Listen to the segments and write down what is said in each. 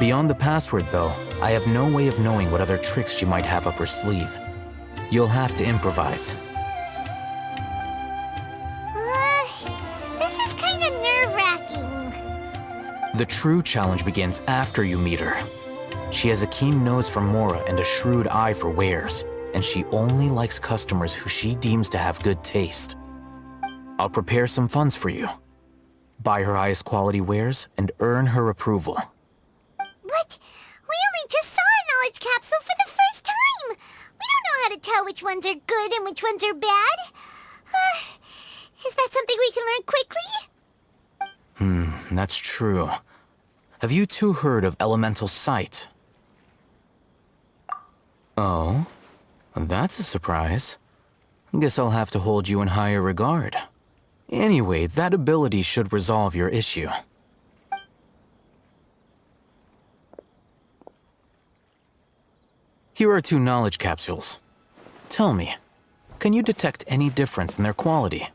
Beyond the password, though, I have no way of knowing what other tricks she might have up her sleeve. You'll have to improvise. This is kind of nerve-wracking. The true challenge begins after you meet her. She has a keen nose for Mora and a shrewd eye for wares, and she only likes customers who she deems to have good taste. I'll prepare some funds for you. Buy her highest quality wares and earn her approval. But we only just saw a knowledge capsule for the first time. We don't know how to tell which ones are good and which ones are bad. Is that something we can learn quickly? That's true. Have you two heard of elemental sight? Oh, that's a surprise. Guess I'll have to hold you in higher regard. Anyway, that ability should resolve your issue. Here are 2 knowledge capsules. Tell me, can you detect any difference in their quality?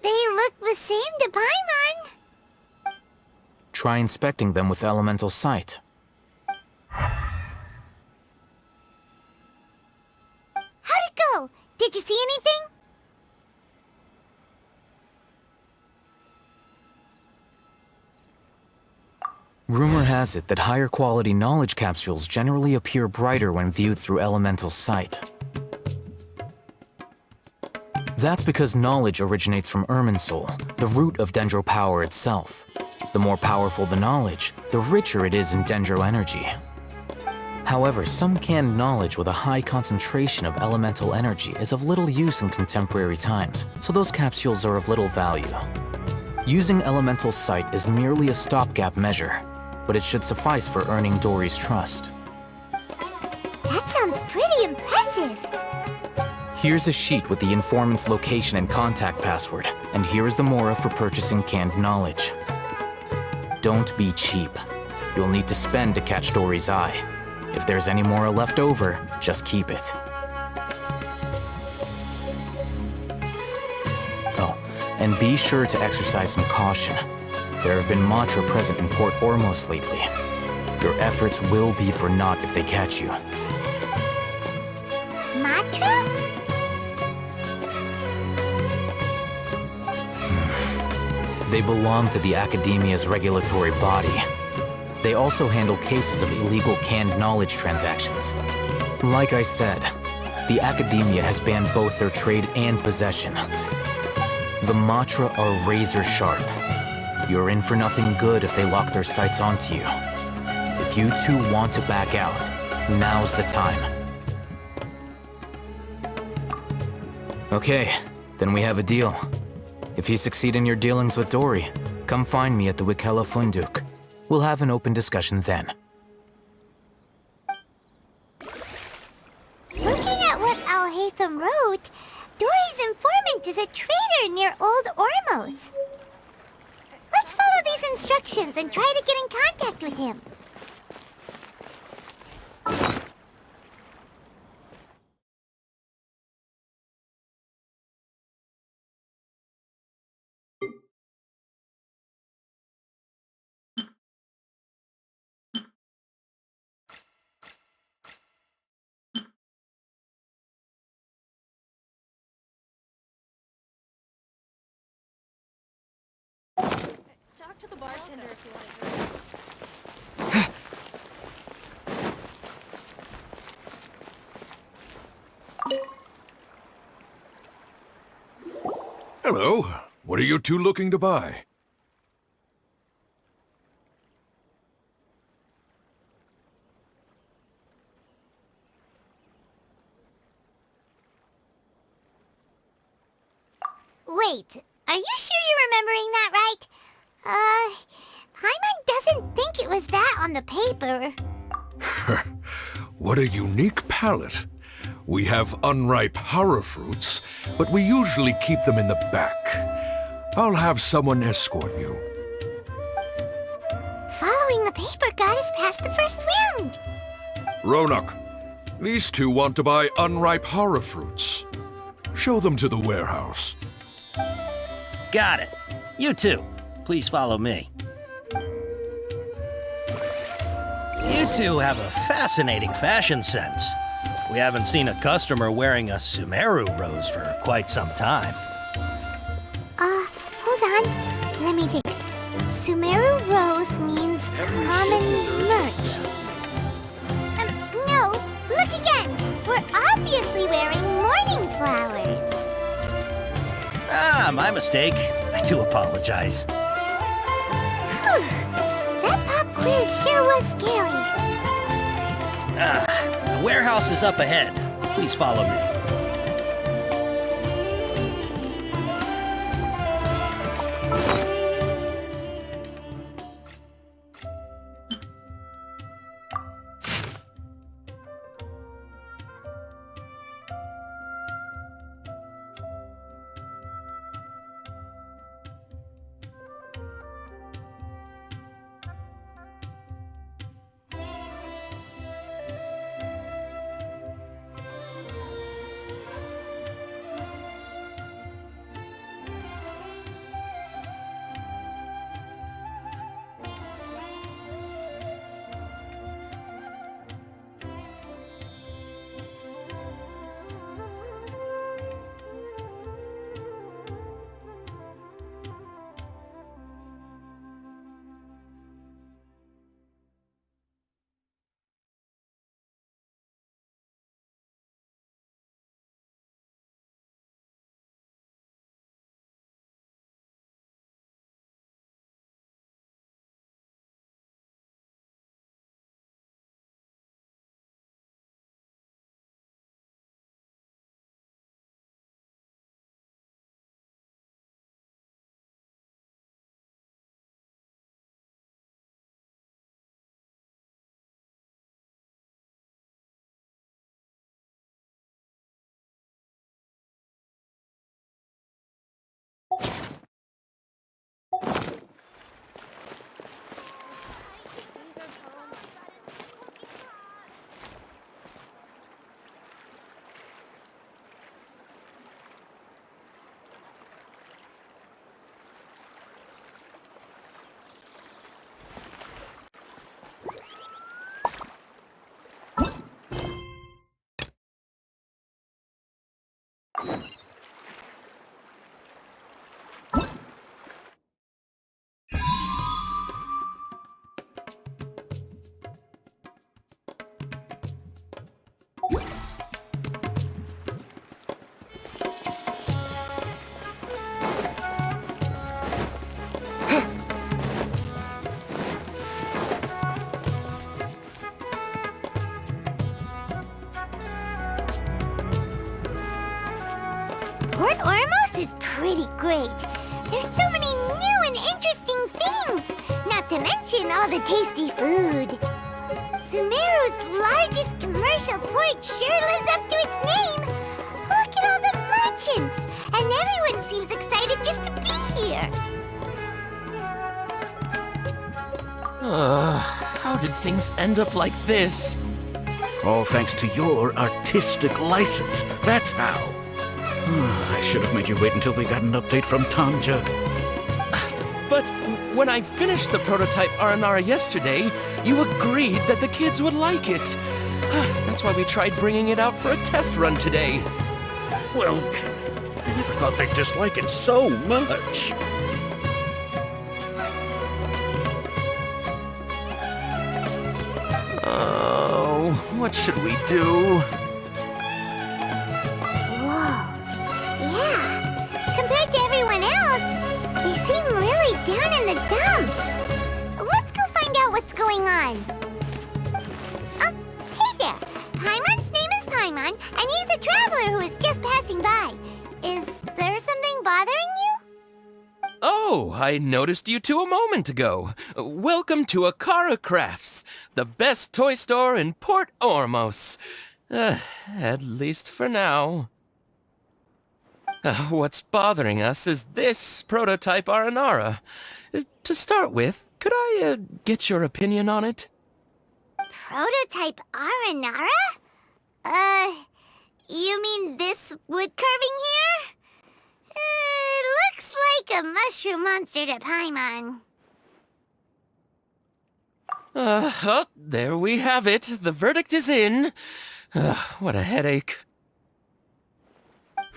They look the same to Paimon. Try inspecting them with elemental sight. How'd it go? Did you see anything? Rumor has it that higher quality knowledge capsules generally appear brighter when viewed through elemental sight. That's because knowledge originates from Irminsul, the root of Dendro power itself. The more powerful the knowledge, the richer it is in Dendro energy. However, some canned knowledge with a high concentration of elemental energy is of little use in contemporary times, so those capsules are of little value. Using elemental sight is merely a stopgap measure, but it should suffice for earning Dory's trust. That sounds pretty impressive. Here's a sheet with the informant's location and contact password, and here is the Mora for purchasing canned knowledge. Don't be cheap. You'll need to spend to catch Dory's eye. If there's any Mora left over, just keep it. Oh, and be sure to exercise some caution. There have been Matra present in Port Ormos lately. Your efforts will be for naught if they catch you. Matra? They belong to the Academia's regulatory body. They also handle cases of illegal canned knowledge transactions. Like I said, the Academia has banned both their trade and possession. The Matra are razor sharp. You're in for nothing good if they lock their sights onto you. If you two want to back out, now's the time. Okay, then we have a deal. If you succeed in your dealings with Dory, come find me at the Wikela Funduk. We'll have an open discussion then. Looking at what Al-Haytham wrote, Dory's informant is a traitor near Old Ormos. Let's follow these instructions and try to get in contact with him. Talk to the bartender if you want to drink. Hello. What are you two looking to buy? Wait, are you sure you're remembering that right? Paimon doesn't think it was that on the paper. What a unique palate. We have unripe hara fruits, but we usually keep them in the back. I'll have someone escort you. Following the paper got us past the first round. Ronak, these two want to buy unripe hara fruits. Show them to the warehouse. Got it. You too. Please follow me. You two have a fascinating fashion sense. We haven't seen a customer wearing a Sumeru rose for quite some time. Hold on. Let me think. Sumeru rose means common merch. No, look again. We're obviously wearing morning flowers. Ah, my mistake. I do apologize. Whew. That pop quiz sure was scary. The warehouse is up ahead. Please follow me. Port Ormos is pretty great. There's so many new and interesting things, not to mention all the tasty food. Sumeru's largest commercial port sure lives up to its name. Look at all the merchants, and everyone seems excited just to be here. How did things end up like this? All thanks to your artistic license. That's how. I should have made you wait until we got an update from Tanja. But when I finished the prototype Aranara yesterday, you agreed that the kids would like it. That's why we tried bringing it out for a test run today. Well, I never thought they'd dislike it so much. Oh, what should we do? Compared to everyone else, they seem really down in the dumps. Let's go find out what's going on. Oh, hey there. Paimon's name is Paimon, and he's a traveler who is just passing by. Is there something bothering you? Oh, I noticed you two a moment ago. Welcome to Akara Crafts, the best toy store in Port Ormos. At least for now. What's bothering us is this prototype Aranara. To start with, could I get your opinion on it? Prototype Aranara? You mean this wood carving here? Looks like a mushroom monster to Paimon. Oh, there we have it. The verdict is in. What a headache.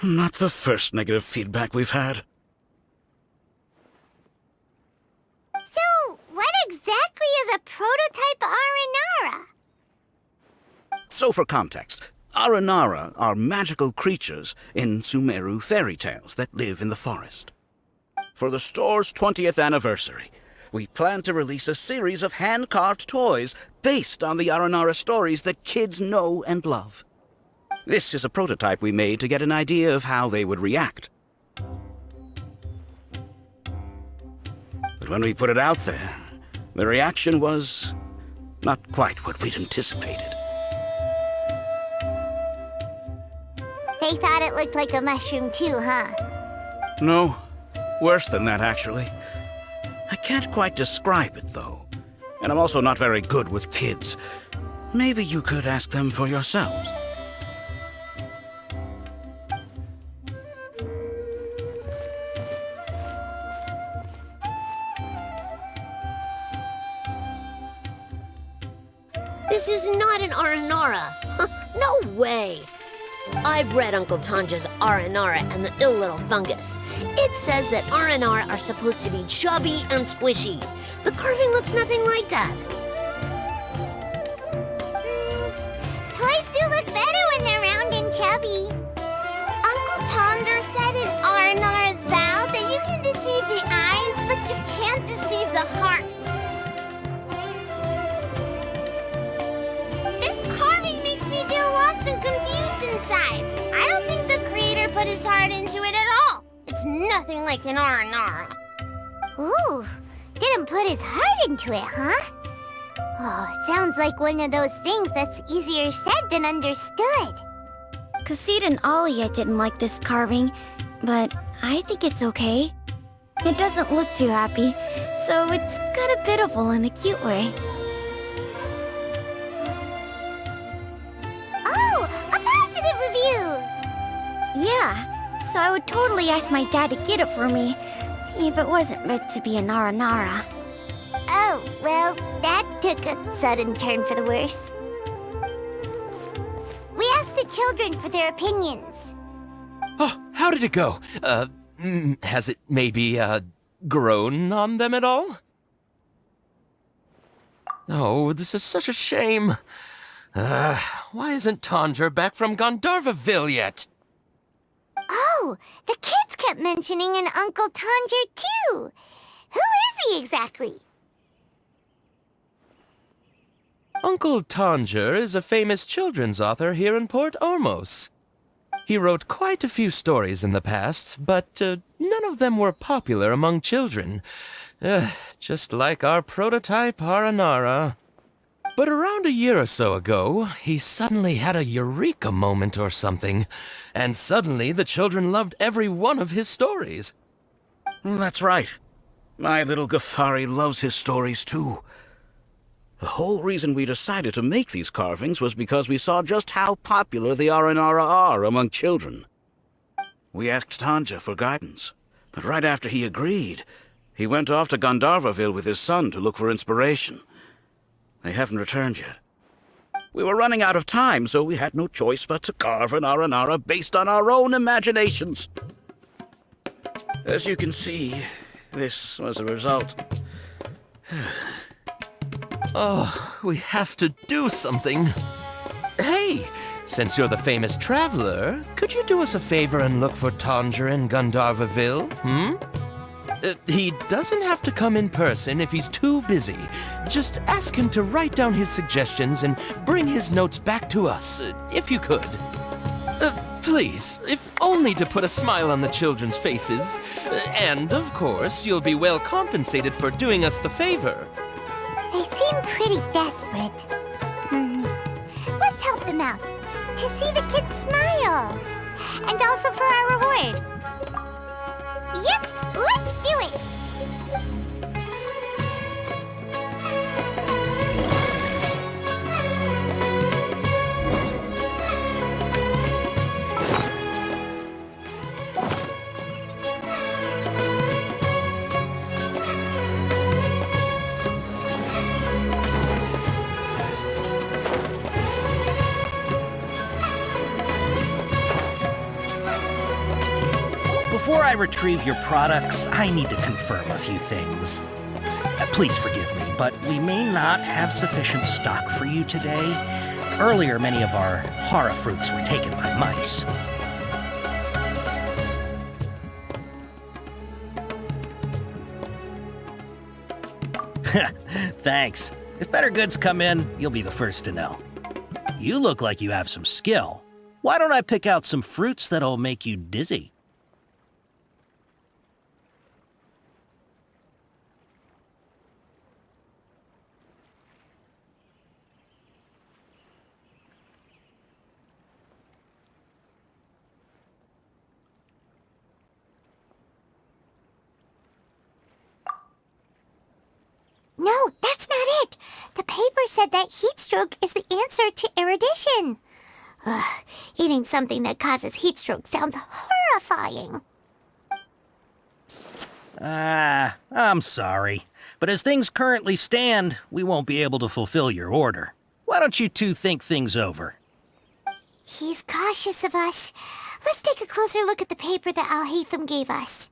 Not the first negative feedback we've had. So, what exactly is a prototype Aranara? So for context, Aranara are magical creatures in Sumeru fairy tales that live in the forest. For the store's 20th anniversary, we plan to release a series of hand-carved toys based on the Aranara stories that kids know and love. This is a prototype we made to get an idea of how they would react. But when we put it out there, the reaction was not quite what we'd anticipated. They thought it looked like a mushroom too, huh? No, worse than that, actually. I can't quite describe it, though. And I'm also not very good with kids. Maybe you could ask them for yourselves. This is not an Aranara. No way. I've read Uncle Tanja's Aranara and the Ill Little Fungus. It says that Aranara are supposed to be chubby and squishy. The carving looks nothing like that. Toys do look better when they're round and chubby. Uncle Tonder said in Aranara's vow that you can deceive the eyes, but you can't deceive the heart. This carving makes me feel lost and confused inside. I don't think the creator put his heart into it at all. It's nothing like an Aranara. Ooh, didn't put his heart into it, huh? Oh, sounds like one of those things that's easier said than understood. Cassid and Alia didn't like this carving, but I think it's okay. It doesn't look too happy, so it's kind of pitiful in a cute way. Oh, a positive review! Yeah, so I would totally ask my dad to get it for me, if it wasn't meant to be an Aranara. Oh, well, that took a sudden turn for the worse. We asked the children for their opinions. Oh, how did it go? Has it maybe, grown on them at all? Oh, this is such a shame. Why isn't Tanja back from Gandharvaville yet? Oh, the kids kept mentioning an Uncle Tanger, too. Who is he exactly? Uncle Tanger is a famous children's author here in Port Ormos. He wrote quite a few stories in the past, but none of them were popular among children. Just like our prototype Aranara. But around a year or so ago, he suddenly had a eureka moment or something, and suddenly the children loved every one of his stories. That's right. My little Ghaffari loves his stories, too. The whole reason we decided to make these carvings was because we saw just how popular the Aranara are among children. We asked Tanja for guidance, but right after he agreed, he went off to Gandharvaville with his son to look for inspiration. They haven't returned yet. We were running out of time, so we had no choice but to carve an Aranara based on our own imaginations. As you can see, this was the result. Oh, we have to do something. Hey, since you're the famous traveler, could you do us a favor and look for Tanger in Gandharvaville, He doesn't have to come in person if he's too busy. Just ask him to write down his suggestions and bring his notes back to us, if you could. Please, if only to put a smile on the children's faces. And, of course, you'll be well compensated for doing us the favor. They seem pretty desperate. Let's help them out. To see the kids smile. And also for our reward. Yep, let's do it! I retrieve your products, I need to confirm a few things. Please forgive me, but we may not have sufficient stock for you today. Earlier, many of our hara fruits were taken by mice. Thanks. If better goods come in, you'll be the first to know. You look like you have some skill. Why don't I pick out some fruits that'll make you dizzy? No, that's not it. The paper said that heat stroke is the answer to erudition. Ugh, eating something that causes heat stroke sounds horrifying. I'm sorry. But as things currently stand, we won't be able to fulfill your order. Why don't you two think things over? He's cautious of us. Let's take a closer look at the paper that Al-Haytham gave us.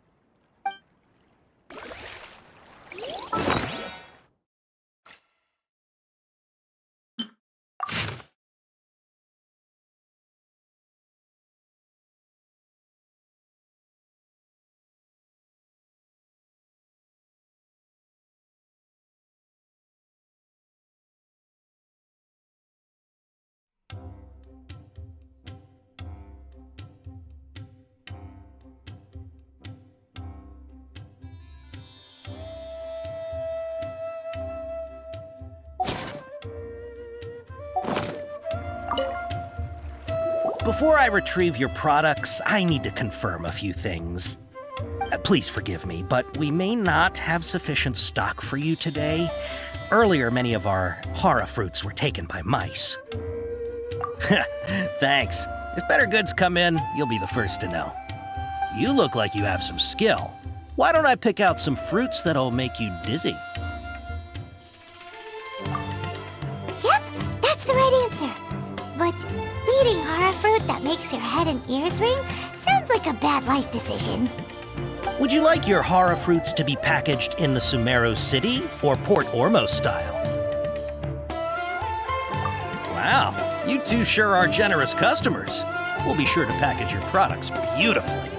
Before I retrieve your products, I need to confirm a few things. Please forgive me, but we may not have sufficient stock for you today. Earlier, many of our hara fruits were taken by mice. Thanks. If better goods come in, you'll be the first to know. You look like you have some skill. Why don't I pick out some fruits that'll make you dizzy? Yep, that's the right answer. But eating hara fruit that makes your head and ears ring sounds like a bad life decision. Would you like your hara fruits to be packaged in the Sumeru City or Port Ormos style? Wow, you two sure are generous customers. We'll be sure to package your products beautifully.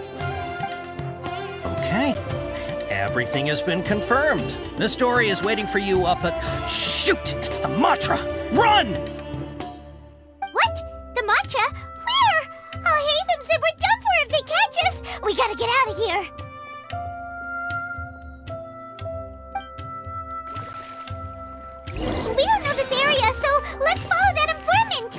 Okay, everything has been confirmed. Miss Dory is waiting for you up at... Shoot, it's the Matra! Run! What? The matcha? Where? Al-Haytham said we're done for if they catch us. We gotta get out of here. We don't know this area, so let's follow that informant.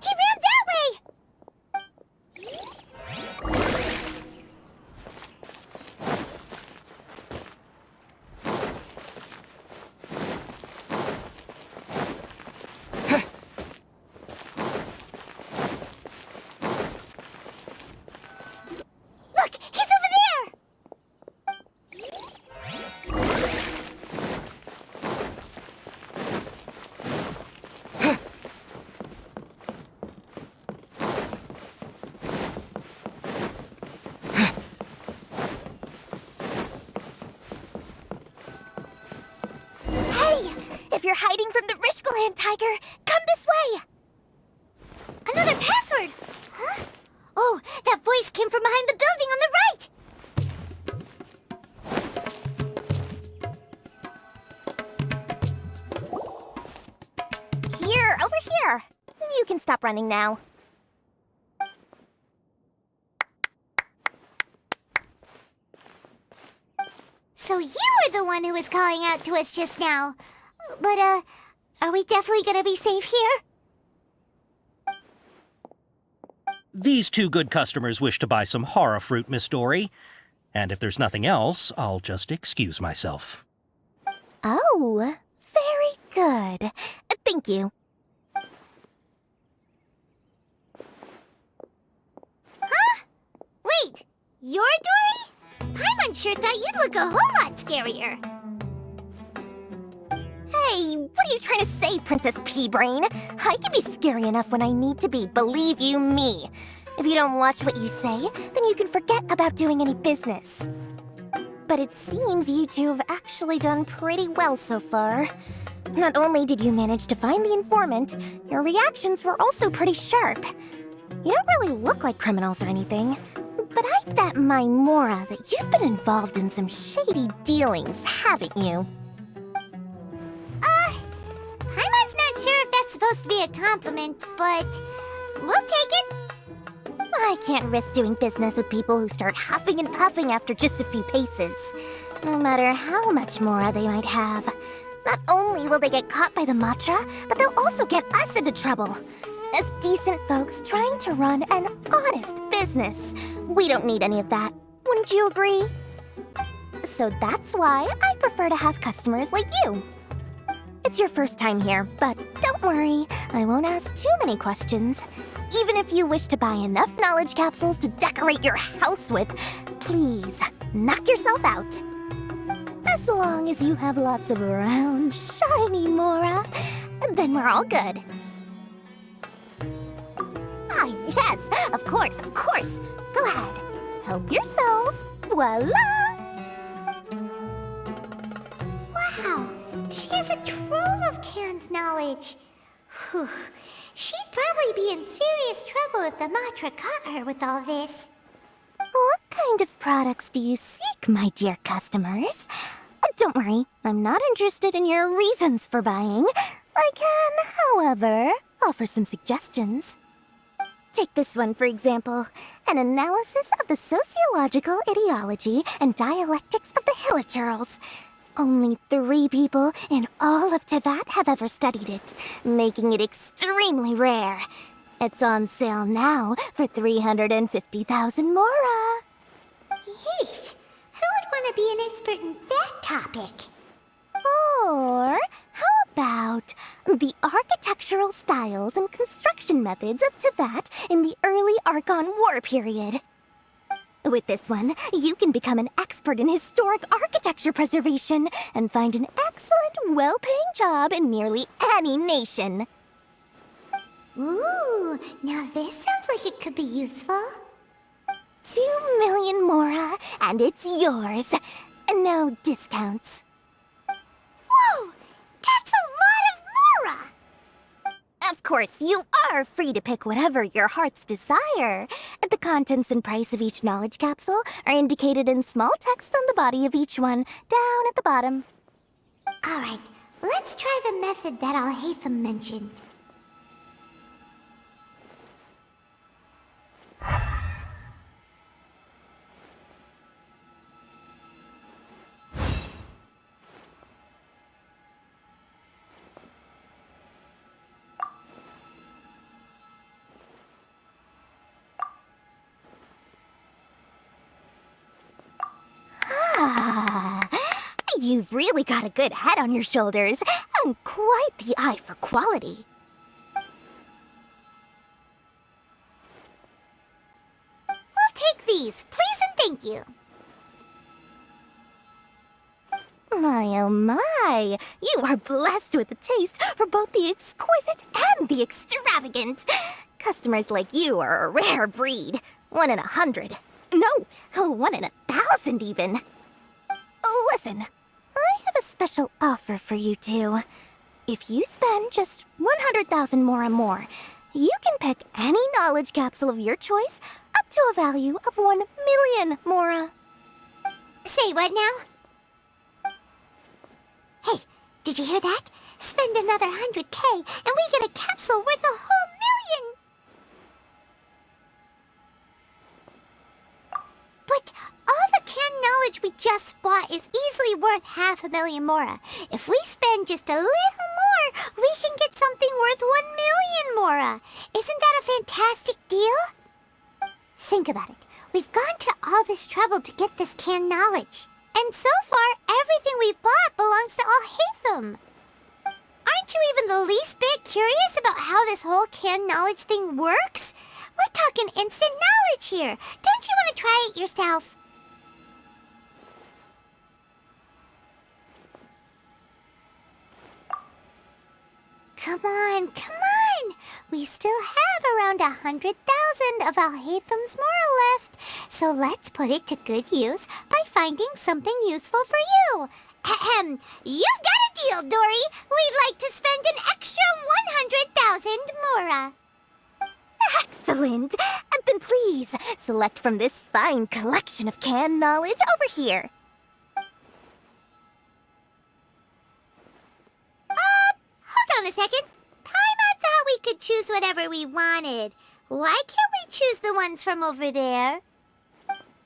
He ran that way! Look, he's over there! Hey! If you're hiding from the Rishbaland tiger, come this way! Another password! Huh? Oh, that voice came from behind the building on the right! stop running now. So you were the one who was calling out to us just now. But, are we definitely gonna be safe here? These two good customers wish to buy some horror fruit, Miss Dory. And if there's nothing else, I'll just excuse myself. Oh, very good. Thank you. Huh? Wait, you're Dory? Paimon sure thought you'd look a whole lot scarier. Hey, what are you trying to say, Princess Pea-Brain? I can be scary enough when I need to be, believe you me. If you don't watch what you say, then you can forget about doing any business. But it seems you two have actually done pretty well so far. Not only did you manage to find the informant, your reactions were also pretty sharp. You don't really look like criminals or anything, but I bet my Mora that you've been involved in some shady dealings, haven't you? Paimon's not sure if that's supposed to be a compliment, but we'll take it. I can't risk doing business with people who start huffing and puffing after just a few paces, no matter how much Mora they might have. Not only will they get caught by the Matra, but they'll also get us into trouble. As decent folks trying to run an honest business, we don't need any of that. Wouldn't you agree? So that's why I prefer to have customers like you. It's your first time here, but don't worry, I won't ask too many questions. Even if you wish to buy enough knowledge capsules to decorate your house with, please, knock yourself out. As long as you have lots of round, shiny Mora, then we're all good. Ah, yes, of course, of course. Go ahead, help yourselves. Voila! Wow, she has a trove of canned knowledge. Whew. She'd probably be in serious trouble if the Matra caught her with all this. What kind of products do you seek, my dear customers? Don't worry, I'm not interested in your reasons for buying. I can, however, offer some suggestions. Take this one, for example. An analysis of the sociological ideology and dialectics of the Hilichurls. Only 3 people in all of Teyvat have ever studied it, making it extremely rare. It's on sale now for 350,000 Mora. Yeesh! Who would want to be an expert in that topic? Or how about the architectural styles and construction methods of Teyvat in the early Archon War period? With this one, you can become an expert in historic architecture preservation and find an excellent, well-paying job in nearly any nation. Ooh, now this sounds like it could be useful. 2 million Mora, and it's yours. No discounts. Whoa! That's a lot of Mora! Of course, you are free to pick whatever your heart's desire. The contents and price of each knowledge capsule are indicated in small text on the body of each one, down at the bottom. Alright, let's try the method that Al-Haytham mentioned. You've really got a good head on your shoulders, and quite the eye for quality. We'll take these, please and thank you. My oh my, you are blessed with a taste for both the exquisite and the extravagant. Customers like you are a rare breed, 1 in 100. No, 1 in 1,000 even. Listen. I have a special offer for you two. If you spend just 100,000 Mora more, you can pick any knowledge capsule of your choice up to a value of 1 million Mora. Say what now? Hey, did you hear that? Spend another 100K and we get a capsule worth a whole million! we just bought is easily worth 500,000 mora. If we spend just a little more, we can get something worth 1,000,000 mora. Isn't that a fantastic deal? Think about it. We've gone to all this trouble to get this canned knowledge. And so far, everything we bought belongs to Alhaitham. Aren't you even the least bit curious about how this whole canned knowledge thing works? We're talking instant knowledge here. Don't you want to try it yourself? Come on, come on! We still have around 100,000 of Alhaitham's moral left, so let's put it to good use by finding something useful for you. Ahem. You've got a deal, Dory. We'd like to spend an extra 100,000 mora. Excellent! Then please, select from this fine collection of canned knowledge over here. Hold on a second. Paimon thought we could choose whatever we wanted. Why can't we choose the ones from over there?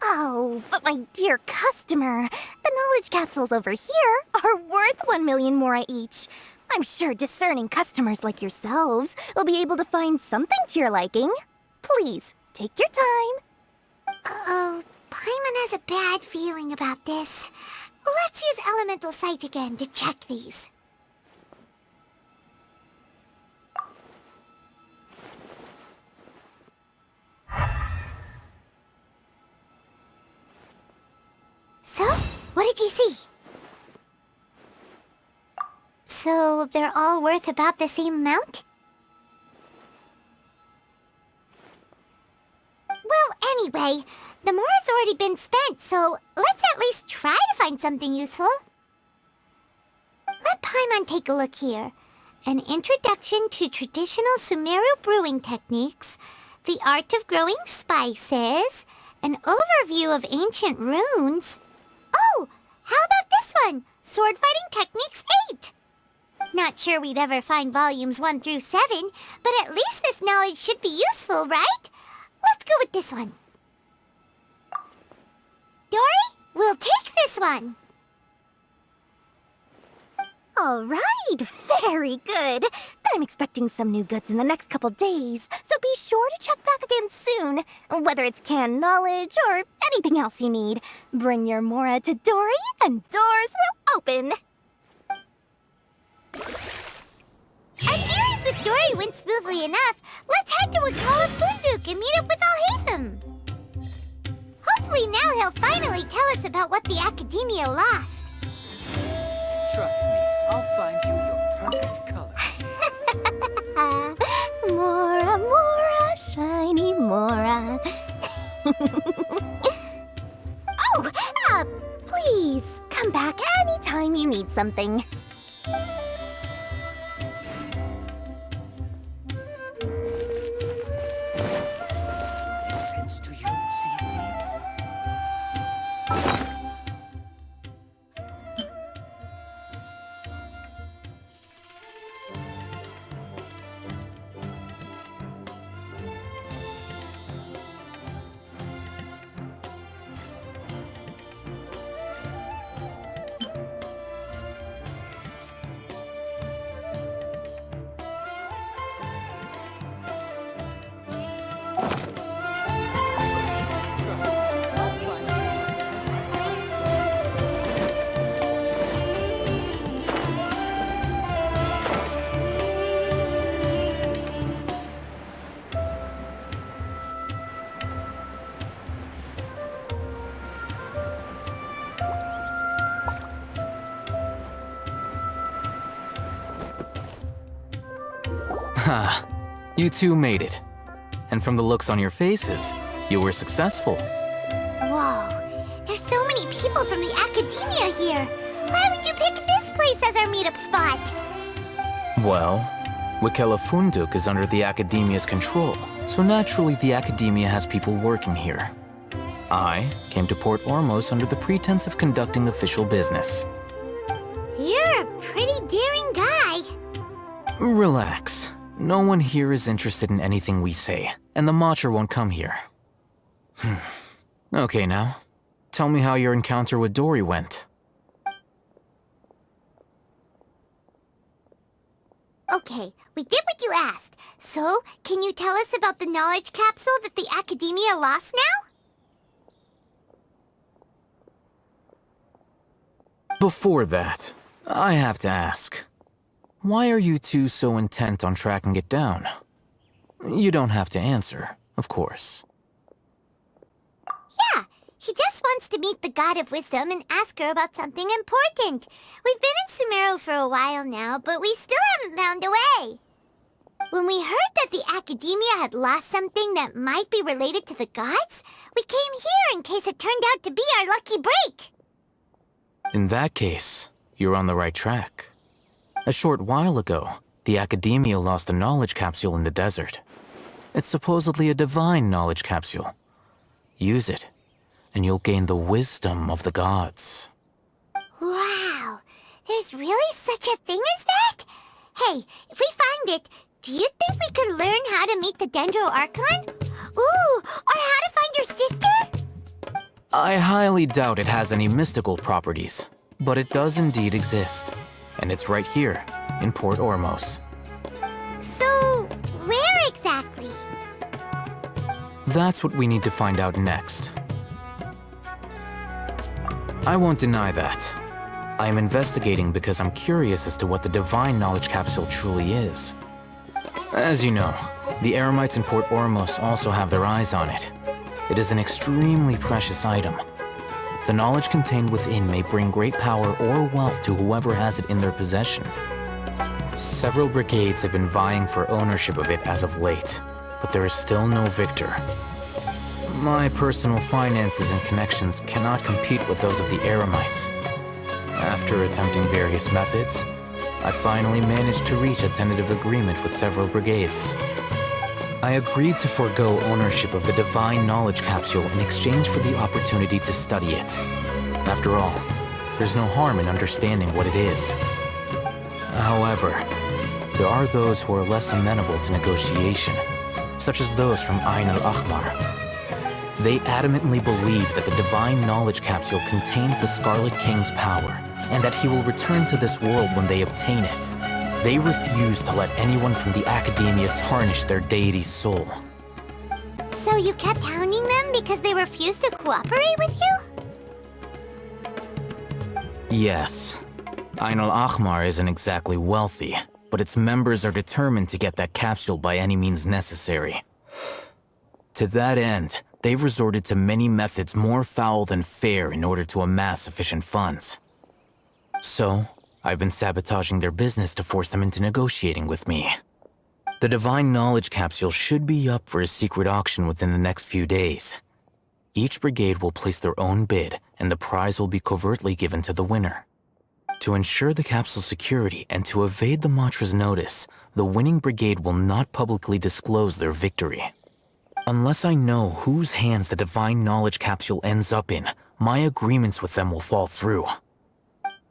Oh, but my dear customer, the knowledge capsules over here are worth 1,000,000 mora each. I'm sure discerning customers like yourselves will be able to find something to your liking. Please, take your time. Oh, Paimon has a bad feeling about this. Let's use Elemental Sight again to check these. So, what did you see? So, they're all worth about the same amount? Well, anyway, the mora's already been spent, so let's at least try to find something useful. Let Paimon take a look here. An introduction to traditional Sumeru brewing techniques, the art of growing spices, an overview of ancient runes. Oh, how about this one? Sword Fighting Techniques 8. Not sure we'd ever find volumes 1 through 7, but at least this knowledge should be useful, right? Let's go with this one. Dory, we'll take this one. All right, very good. I'm expecting some new goods in the next couple days, so be sure to check back again soon. Whether it's canned knowledge or anything else you need, bring your mora to Dory and doors will open. Our dealings with Dory went smoothly enough. Let's head to Wakala Funduk and meet up with Alhaitham. Hopefully now he'll finally tell us about what the Academia lost. Trust me, I'll find you your perfect color. Mora, mora, shiny mora. Oh, please come back anytime you need something. Makes sense to you, Cece? I'll find you your perfect color. Ha! You two made it. And from the looks on your faces, you were successful. Whoa, there's so many people from the Academia here. Why would you pick this place as our meetup spot? Well, Wakela Funduk is under the Academia's control, so naturally the Academia has people working here. I came to Port Ormos under the pretense of conducting official business. You're a pretty daring guy. Relax. No one here is interested in anything we say, and the Matcher won't come here. Okay now. Tell me how your encounter with Dory went. Okay, we did what you asked. So, can you tell us about the knowledge capsule that the Academia lost now? Before that, I have to ask. Why are you two so intent on tracking it down? You don't have to answer, of course. Yeah, he just wants to meet the God of Wisdom and ask her about something important. We've been in Sumeru for a while now, but we still haven't found a way. When we heard that the Academia had lost something that might be related to the gods, we came here in case it turned out to be our lucky break. In that case, you're on the right track. A short while ago, the Academia lost a knowledge capsule in the desert. It's supposedly a divine knowledge capsule. Use it, and you'll gain the wisdom of the gods. Wow, there's really such a thing as that? Hey, if we find it, do you think we could learn how to meet the Dendro Archon? Ooh, or how to find your sister? I highly doubt it has any mystical properties, but it does indeed exist. And it's right here, in Port Ormos. So, where exactly? That's what we need to find out next. I won't deny that. I am investigating because I'm curious as to what the divine knowledge capsule truly is. As you know, the Eremites in Port Ormos also have their eyes on it. It is an extremely precious item. The knowledge contained within may bring great power or wealth to whoever has it in their possession. Several brigades have been vying for ownership of it as of late, but there is still no victor. My personal finances and connections cannot compete with those of the Eremites. After attempting various methods, I finally managed to reach a tentative agreement with several brigades. I agreed to forego ownership of the divine knowledge capsule in exchange for the opportunity to study it. After all, there's no harm in understanding what it is. However, there are those who are less amenable to negotiation, such as those from Ain al-Ahmar. They adamantly believe that the divine knowledge capsule contains the Scarlet King's power, and that he will return to this world when they obtain it. They refuse to let anyone from the Academia tarnish their deity's soul. So you kept hounding them because they refused to cooperate with you? Yes. Ain al-Ahmar isn't exactly wealthy, but its members are determined to get that capsule by any means necessary. To that end, they've resorted to many methods more foul than fair in order to amass sufficient funds. So, I've been sabotaging their business to force them into negotiating with me. The divine knowledge capsule should be up for a secret auction within the next few days. Each brigade will place their own bid, and the prize will be covertly given to the winner. To ensure the capsule's security and to evade the Matra's notice, the winning brigade will not publicly disclose their victory. Unless I know whose hands the divine knowledge capsule ends up in, my agreements with them will fall through.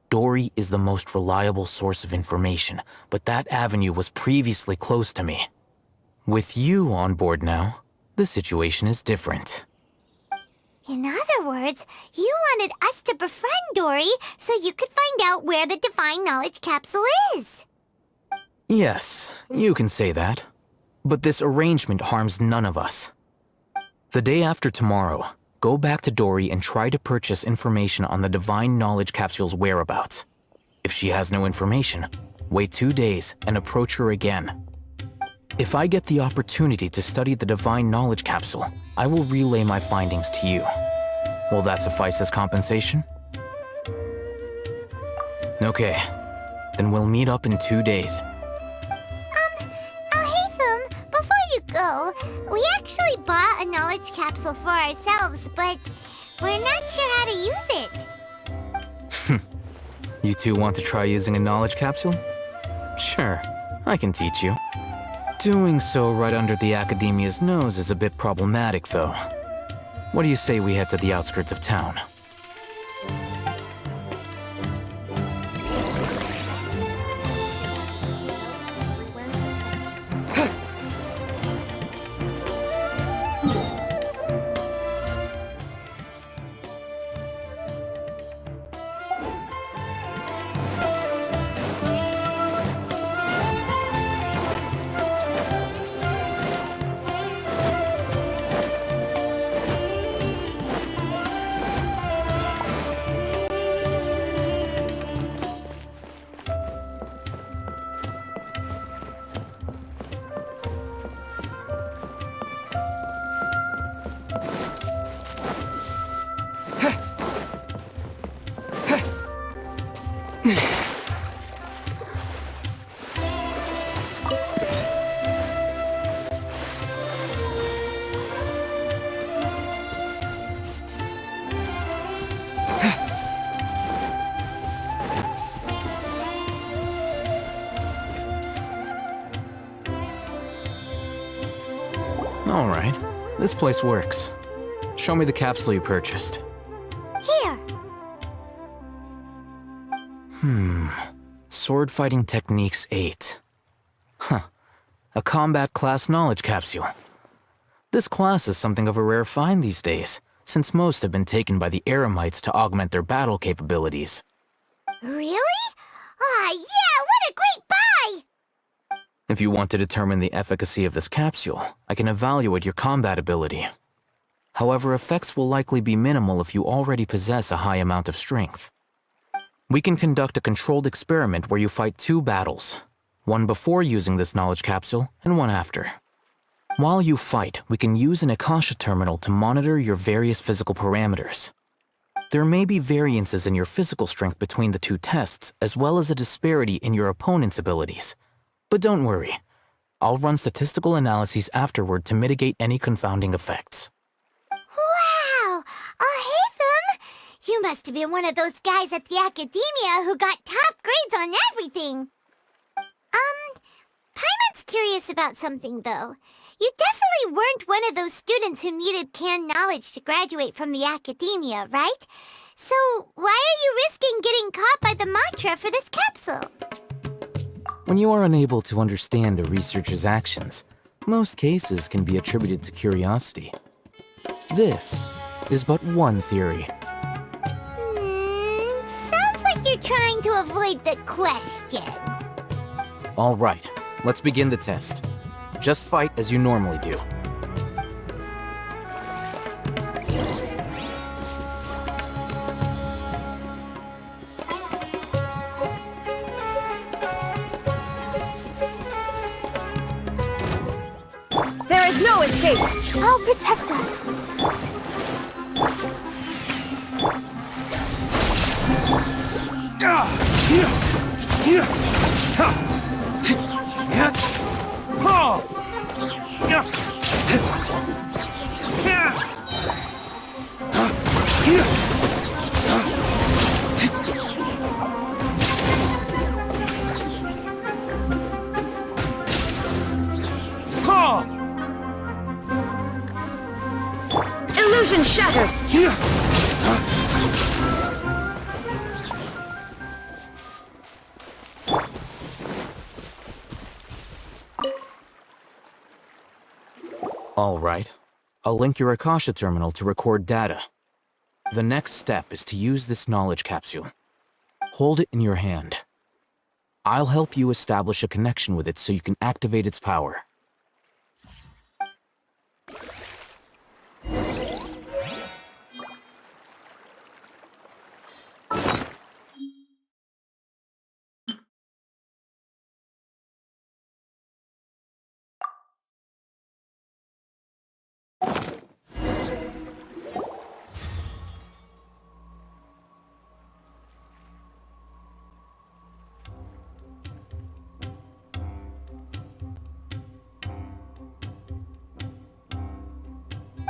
Dory is the most reliable source of information, but that avenue was previously closed to me. With you on board now, the situation is different. In other words, you wanted us to befriend Dory so you could find out where the divine knowledge capsule is. Yes, you can say that. But this arrangement harms none of us. The day after tomorrow, go back to Dory and try to purchase information on the divine knowledge capsule's whereabouts. If she has no information, wait 2 days and approach her again. If I get the opportunity to study the divine knowledge capsule, I will relay my findings to you. Will that suffice as compensation? Okay, then we'll meet up in 2 days. Alhaitham, before you go, we actually bought a knowledge capsule for ourselves, but we're not sure how to use it. You two want to try using a knowledge capsule? Sure, I can teach you. Doing so right under the Academia's nose is a bit problematic, though. What do you say we head to the outskirts of town? All right, this place works. Show me the capsule you purchased. Here. Sword Fighting Techniques 8. Huh. A combat class knowledge capsule. This class is something of a rare find these days, since most have been taken by the Eremites to augment their battle capabilities. Really? Ah, yeah, what a great buy! If you want to determine the efficacy of this capsule, I can evaluate your combat ability. However, effects will likely be minimal if you already possess a high amount of strength. We can conduct a controlled experiment where you fight 2 battles, one before using this knowledge capsule and one after. While you fight, we can use an Akasha terminal to monitor your various physical parameters. There may be variances in your physical strength between the 2 tests, as well as a disparity in your opponent's abilities. But don't worry, I'll run statistical analyses afterward to mitigate any confounding effects. Wow! Hey, Thumb! You must have been one of those guys at the academia who got top grades on everything. Paimon's curious about something, though. You definitely weren't one of those students who needed canned knowledge to graduate from the academia, right? So why are you risking getting caught by the mantra for this capsule? When you are unable to understand a researcher's actions, most cases can be attributed to curiosity. This is but one theory. Sounds like you're trying to avoid the question. All right, let's begin the test. Just fight as you normally do. There is no escape! I'll protect us. Illusion shattered! All right, I'll link your Akasha terminal to record data. The next step is to use this knowledge capsule. Hold it in your hand. I'll help you establish a connection with it so you can activate its power.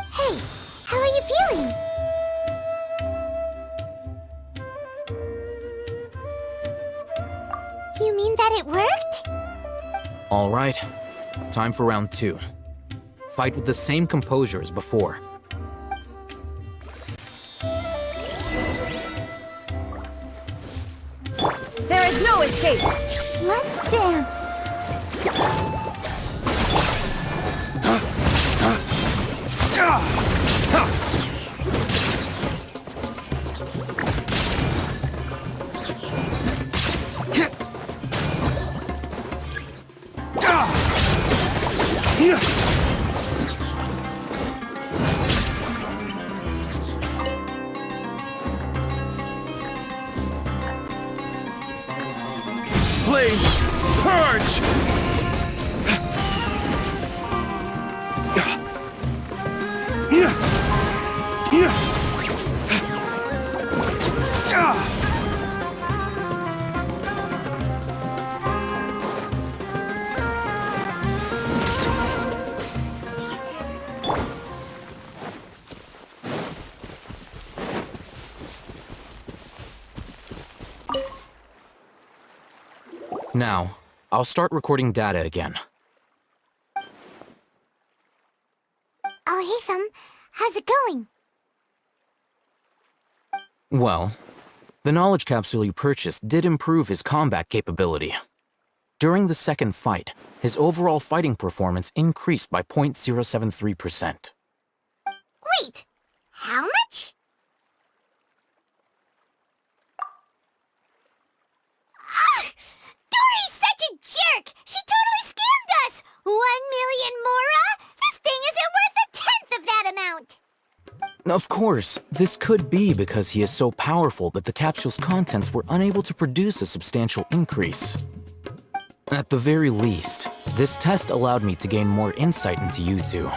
Hey, how are you feeling? You mean that it worked? All right, time for round 2. Fight with the same composure as before. There is no escape! Let's dance. Flames, purge! Now, I'll start recording data again. Latham, how's it going? Well, the knowledge capsule you purchased did improve his combat capability. During the second fight, his overall fighting performance increased by 0.073%. Wait, how much? Dory's such a jerk! She totally scammed us! 1 million mora? This thing isn't worth a tenth of that amount! Of course, this could be because he is so powerful that the capsule's contents were unable to produce a substantial increase. At the very least, this test allowed me to gain more insight into you two.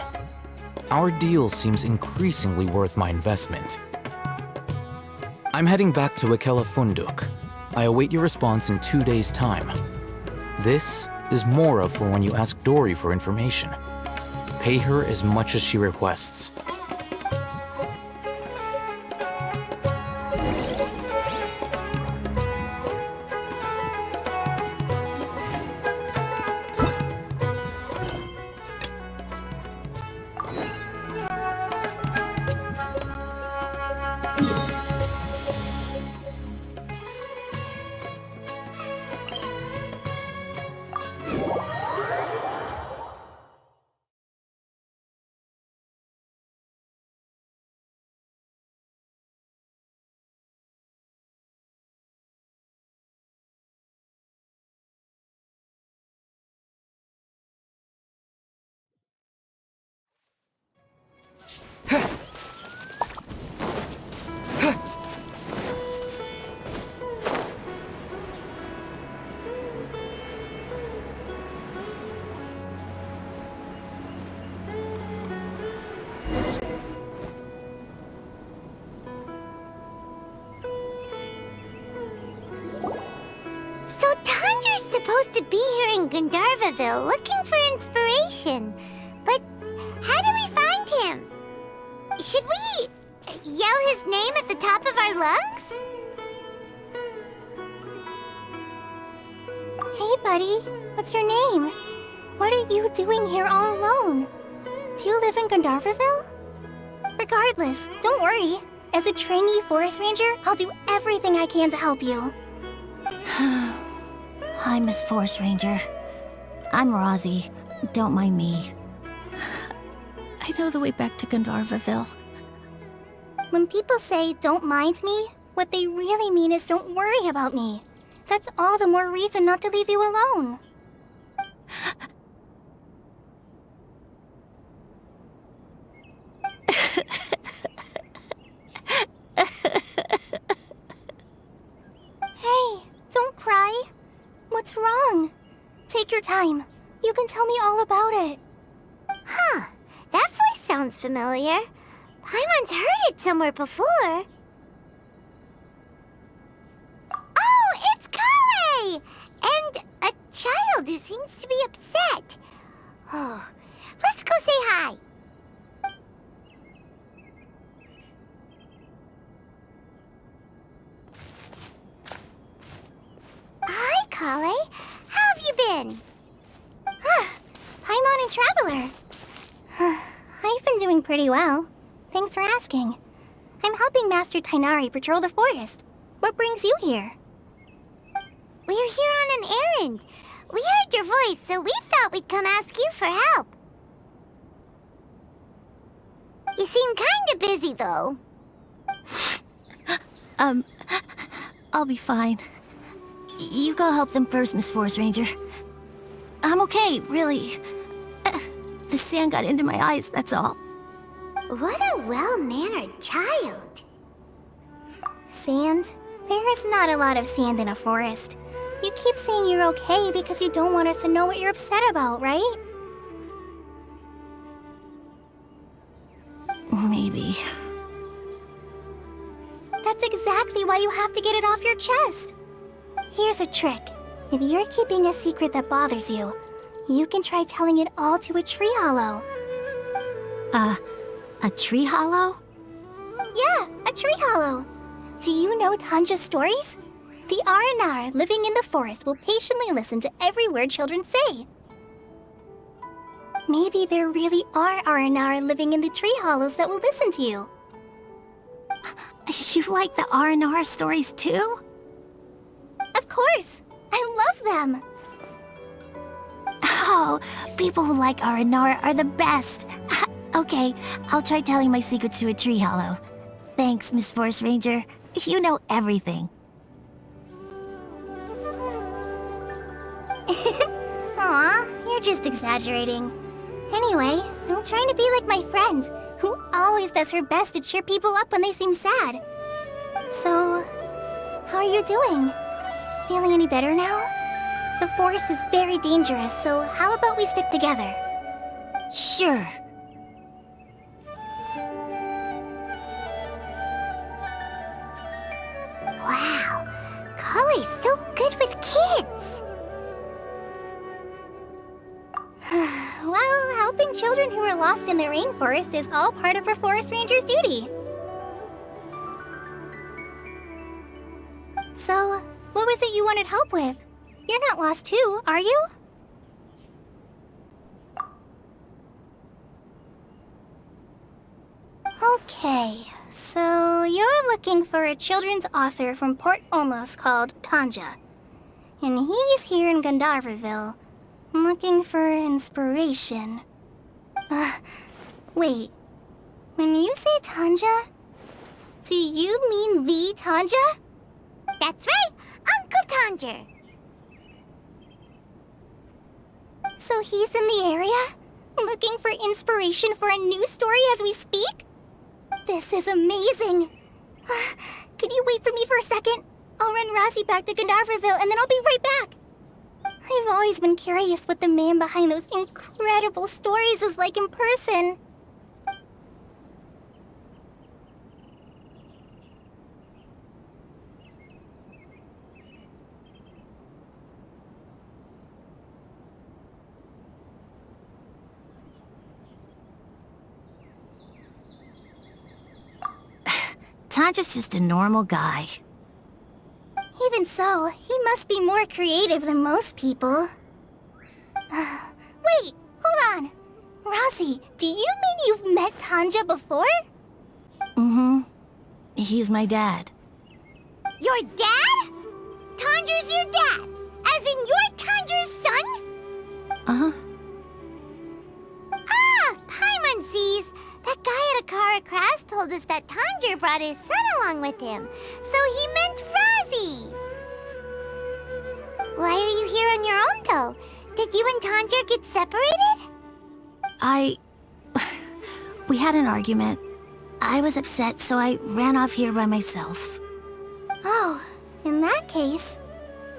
Our deal seems increasingly worth my investment. I'm heading back to Ikela Funduk. I await your response in 2 days' time. This is Mora for when you ask Dory for information. Pay her as much as she requests. Supposed to be here in Gandharvaville looking for inspiration. But how do we find him? Should we yell his name at the top of our lungs? Hey, buddy. What's your name? What are you doing here all alone? Do you live in Gandharvaville? Regardless, don't worry. As a trainee forest ranger, I'll do everything I can to help you. Hi, Miss Forest Ranger. I'm Rosie. Don't mind me. I know the way back to Gandharvaville. When people say, don't mind me, what they really mean is don't worry about me. That's all the more reason not to leave you alone. Hey, don't cry. What's wrong? Take your time. You can tell me all about it. Huh, that voice sounds familiar. Paimon's heard it somewhere before. Oh, it's Kale! And a child who seems to be upset. Oh, let's go say hi. Hi, Kale. How have you been? Paimon and Traveler. I've been doing pretty well. Thanks for asking. I'm helping Master Tainari patrol the forest. What brings you here? We're here on an errand. We heard your voice, so we thought we'd come ask you for help. You seem kinda busy, though. I'll be fine. You go help them first, Miss Forest Ranger. I'm okay, really. The sand got into my eyes, that's all. What a well-mannered child. Sand? There is not a lot of sand in a forest. You keep saying you're okay because you don't want us to know what you're upset about, right? Maybe. That's exactly why you have to get it off your chest. Here's a trick. If you're keeping a secret that bothers you, you can try telling it all to a tree hollow. A tree hollow? Yeah, a tree hollow. Do you know Tanja's stories? The Aranara living in the forest will patiently listen to every word children say. Maybe there really are Aranara living in the tree hollows that will listen to you. You like the Aranara stories too? Of course! I love them! Oh, people who like Aranara are the best. Okay, I'll try telling my secrets to a tree hollow. Thanks, Miss Forest Ranger. You know everything. Aw, you're just exaggerating. Anyway, I'm trying to be like my friend, who always does her best to cheer people up when they seem sad. So, how are you doing? Feeling any better now? The forest is very dangerous, so how about we stick together? Sure. Wow, Collie's so good with kids. Well, helping children who are lost in the rainforest is all part of a forest ranger's duty. So, what was it you wanted help with? You're not lost too, are you? Okay, so you're looking for a children's author from Port Ormos called Tanja. And he's here in Gandharvaville, looking for inspiration. Wait. When you say Tanja, do you mean the Tanja? That's right, Uncle Tanger. So he's in the area? Looking for inspiration for a new story as we speak? This is amazing. Could you wait for me for a second? I'll run Razzie back to Gandharvaville and then I'll be right back. I've always been curious what the man behind those incredible stories is like in person. Tanja's just a normal guy. Even so, he must be more creative than most people. Wait, hold on. Razzie, do you mean you've met Tanja before? Mm-hmm. He's my dad. Your dad? Tanger's your dad? As in you're Tanger's son? Uh-huh. Ah, Paimonsees! That guy at Akara Crafts told us that Tanger brought his son along with him. So he meant Razzie. Why are you here on your own, though? Did you and Tanger get separated? We had an argument. I was upset, so I ran off here by myself. Oh, in that case,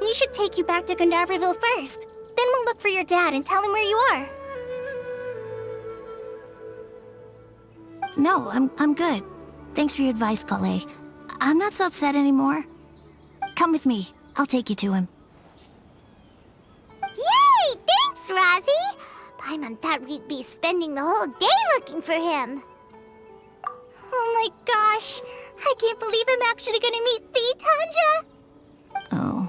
we should take you back to Gandharvaville first. Then we'll look for your dad and tell him where you are. No, I'm good. Thanks for your advice, Kale. I'm not so upset anymore. Come with me. I'll take you to him. Yay! Thanks, Razzie! Paimon thought we'd be spending the whole day looking for him. Oh my gosh! I can't believe I'm actually gonna meet the Tanja! Oh.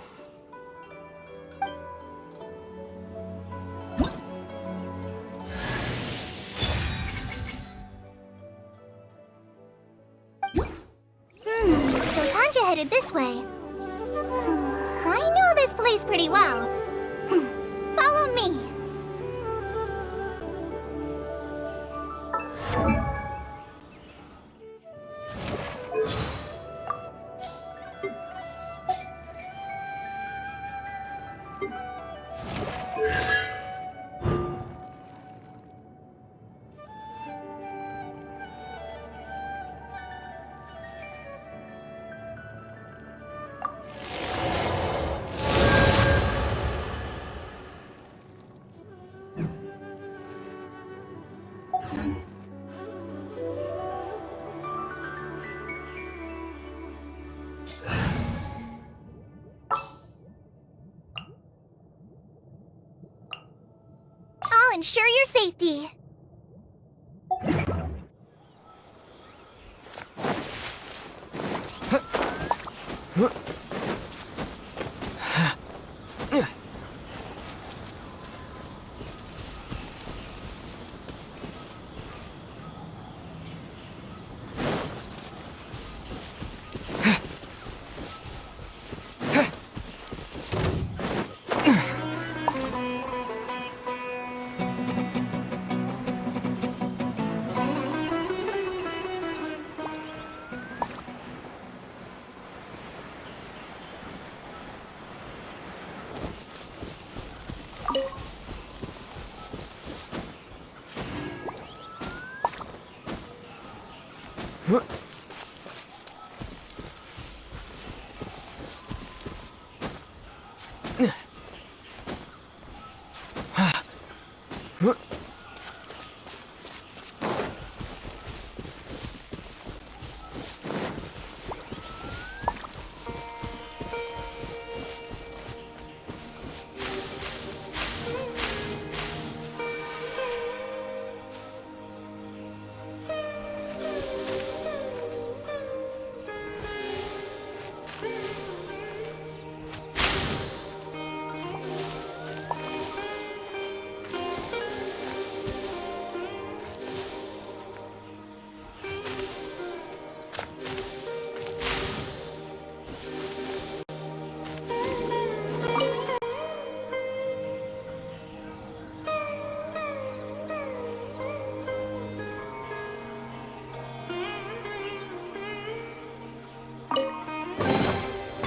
So Tanja headed this way. I know this place pretty well. Follow me. I'll ensure your safety.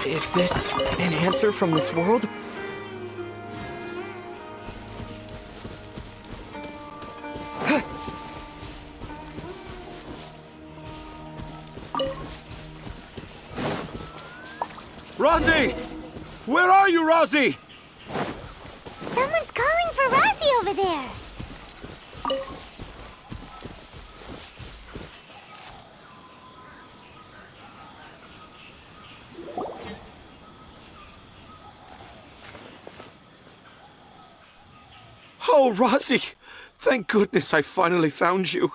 Is this an answer from this world? Rosie! Where are you, Rosie? Someone's calling for Rosie over there. Oh, Rosie! Thank goodness I finally found you.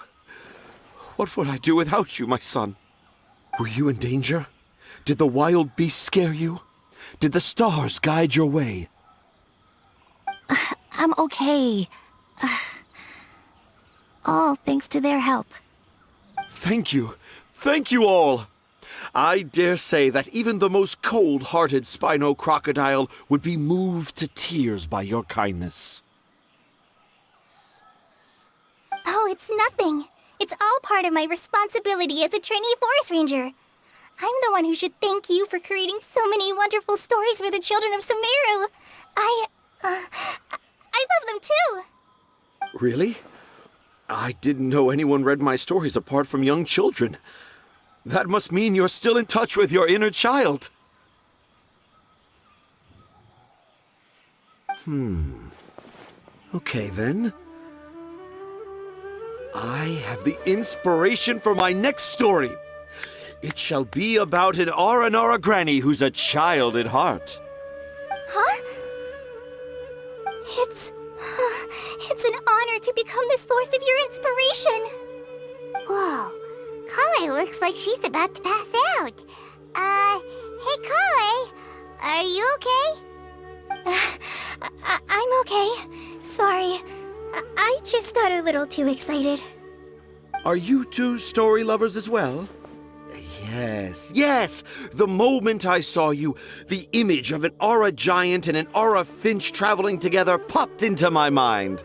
What would I do without you, my son? Were you in danger? Did the wild beasts scare you? Did the stars guide your way? I'm okay. All thanks to their help. Thank you. Thank you all. I dare say that even the most cold-hearted Spino crocodile would be moved to tears by your kindness. Oh, it's nothing. It's all part of my responsibility as a trainee forest ranger. I'm the one who should thank you for creating so many wonderful stories for the children of Sumeru. I love them too. Really? I didn't know anyone read my stories apart from young children. That must mean you're still in touch with your inner child. Okay, then. I have the inspiration for my next story. It shall be about an Aranara granny who's a child at heart. Huh? It's an honor to become the source of your inspiration. Whoa. Kale looks like she's about to pass out. Hey Kale, are you okay? I'm okay. Sorry. I just got a little too excited. Are you two story lovers as well? Yes. The moment I saw you, the image of an aura giant and an aura finch traveling together popped into my mind.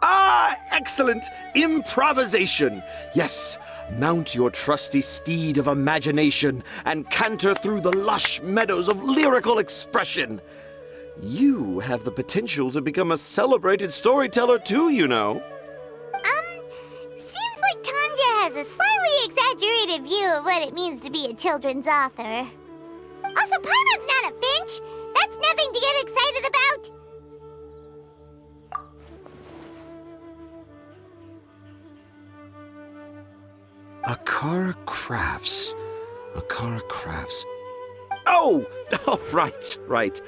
Ah, excellent! Improvisation! Yes, mount your trusty steed of imagination and canter through the lush meadows of lyrical expression. You have the potential to become a celebrated storyteller too, you know. Seems like Tanja has a slightly exaggerated view of what it means to be a children's author. Also, Paimon's not a finch. That's nothing to get excited about. Akara Crafts. Oh, right.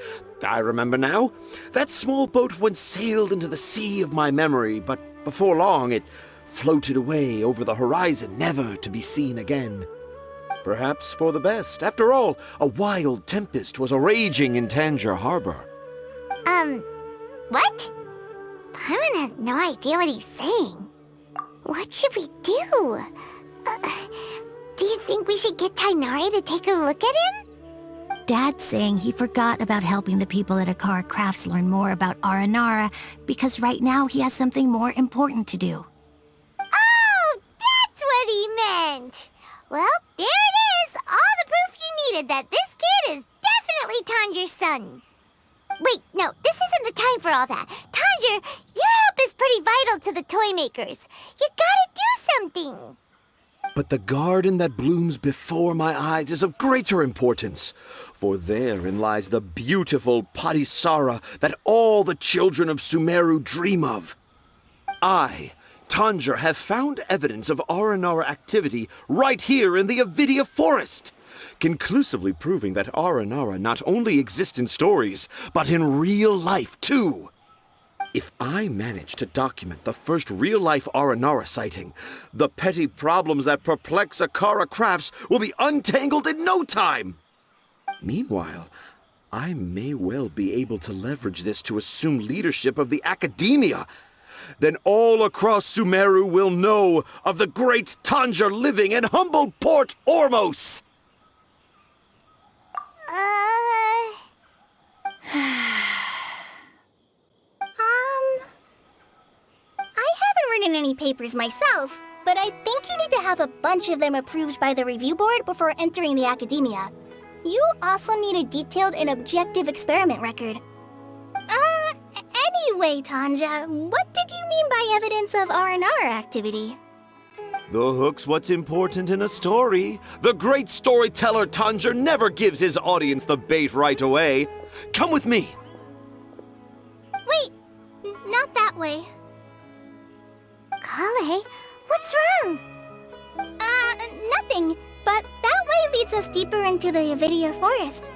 I remember now. That small boat once sailed into the sea of my memory, but before long it floated away over the horizon, never to be seen again. Perhaps for the best. After all, a wild tempest was a-raging in Tangier Harbor. What? Paimon has no idea what he's saying. What should we do? Do you think we should get Tainari to take a look at him? Dad's saying he forgot about helping the people at Akara Crafts learn more about Aranara because right now he has something more important to do. Oh, that's what he meant! Well, there it is! All the proof you needed that this kid is definitely Tanger's son. Wait, no, this isn't isn't the time for all that. Tanja, your help is pretty vital to the toy makers. You gotta do something. But the garden that blooms before my eyes is of greater importance, for therein lies the beautiful Padisara that all the children of Sumeru dream of. I, Tanja, have found evidence of Aranara activity right here in the Avidia forest, conclusively proving that Aranara not only exists in stories, but in real life too. If I manage to document the first real-life Aranara sighting, the petty problems that perplex Akara Crafts will be untangled in no time. Meanwhile, I may well be able to leverage this to assume leadership of the academia. Then all across Sumeru will know of the great Tanja living in humble Port Ormos. I haven't written any papers myself, but I think you need to have a bunch of them approved by the review board before entering the academia. You also need a detailed and objective experiment record. Anyway, Tanja, what did you mean by evidence of R&R activity? The hook's what's important in a story. The great storyteller Tanja never gives his audience the bait right away. Come with me. Wait, not that way. Kale, what's wrong? Nothing. But that way leads us deeper into the Avidia forest.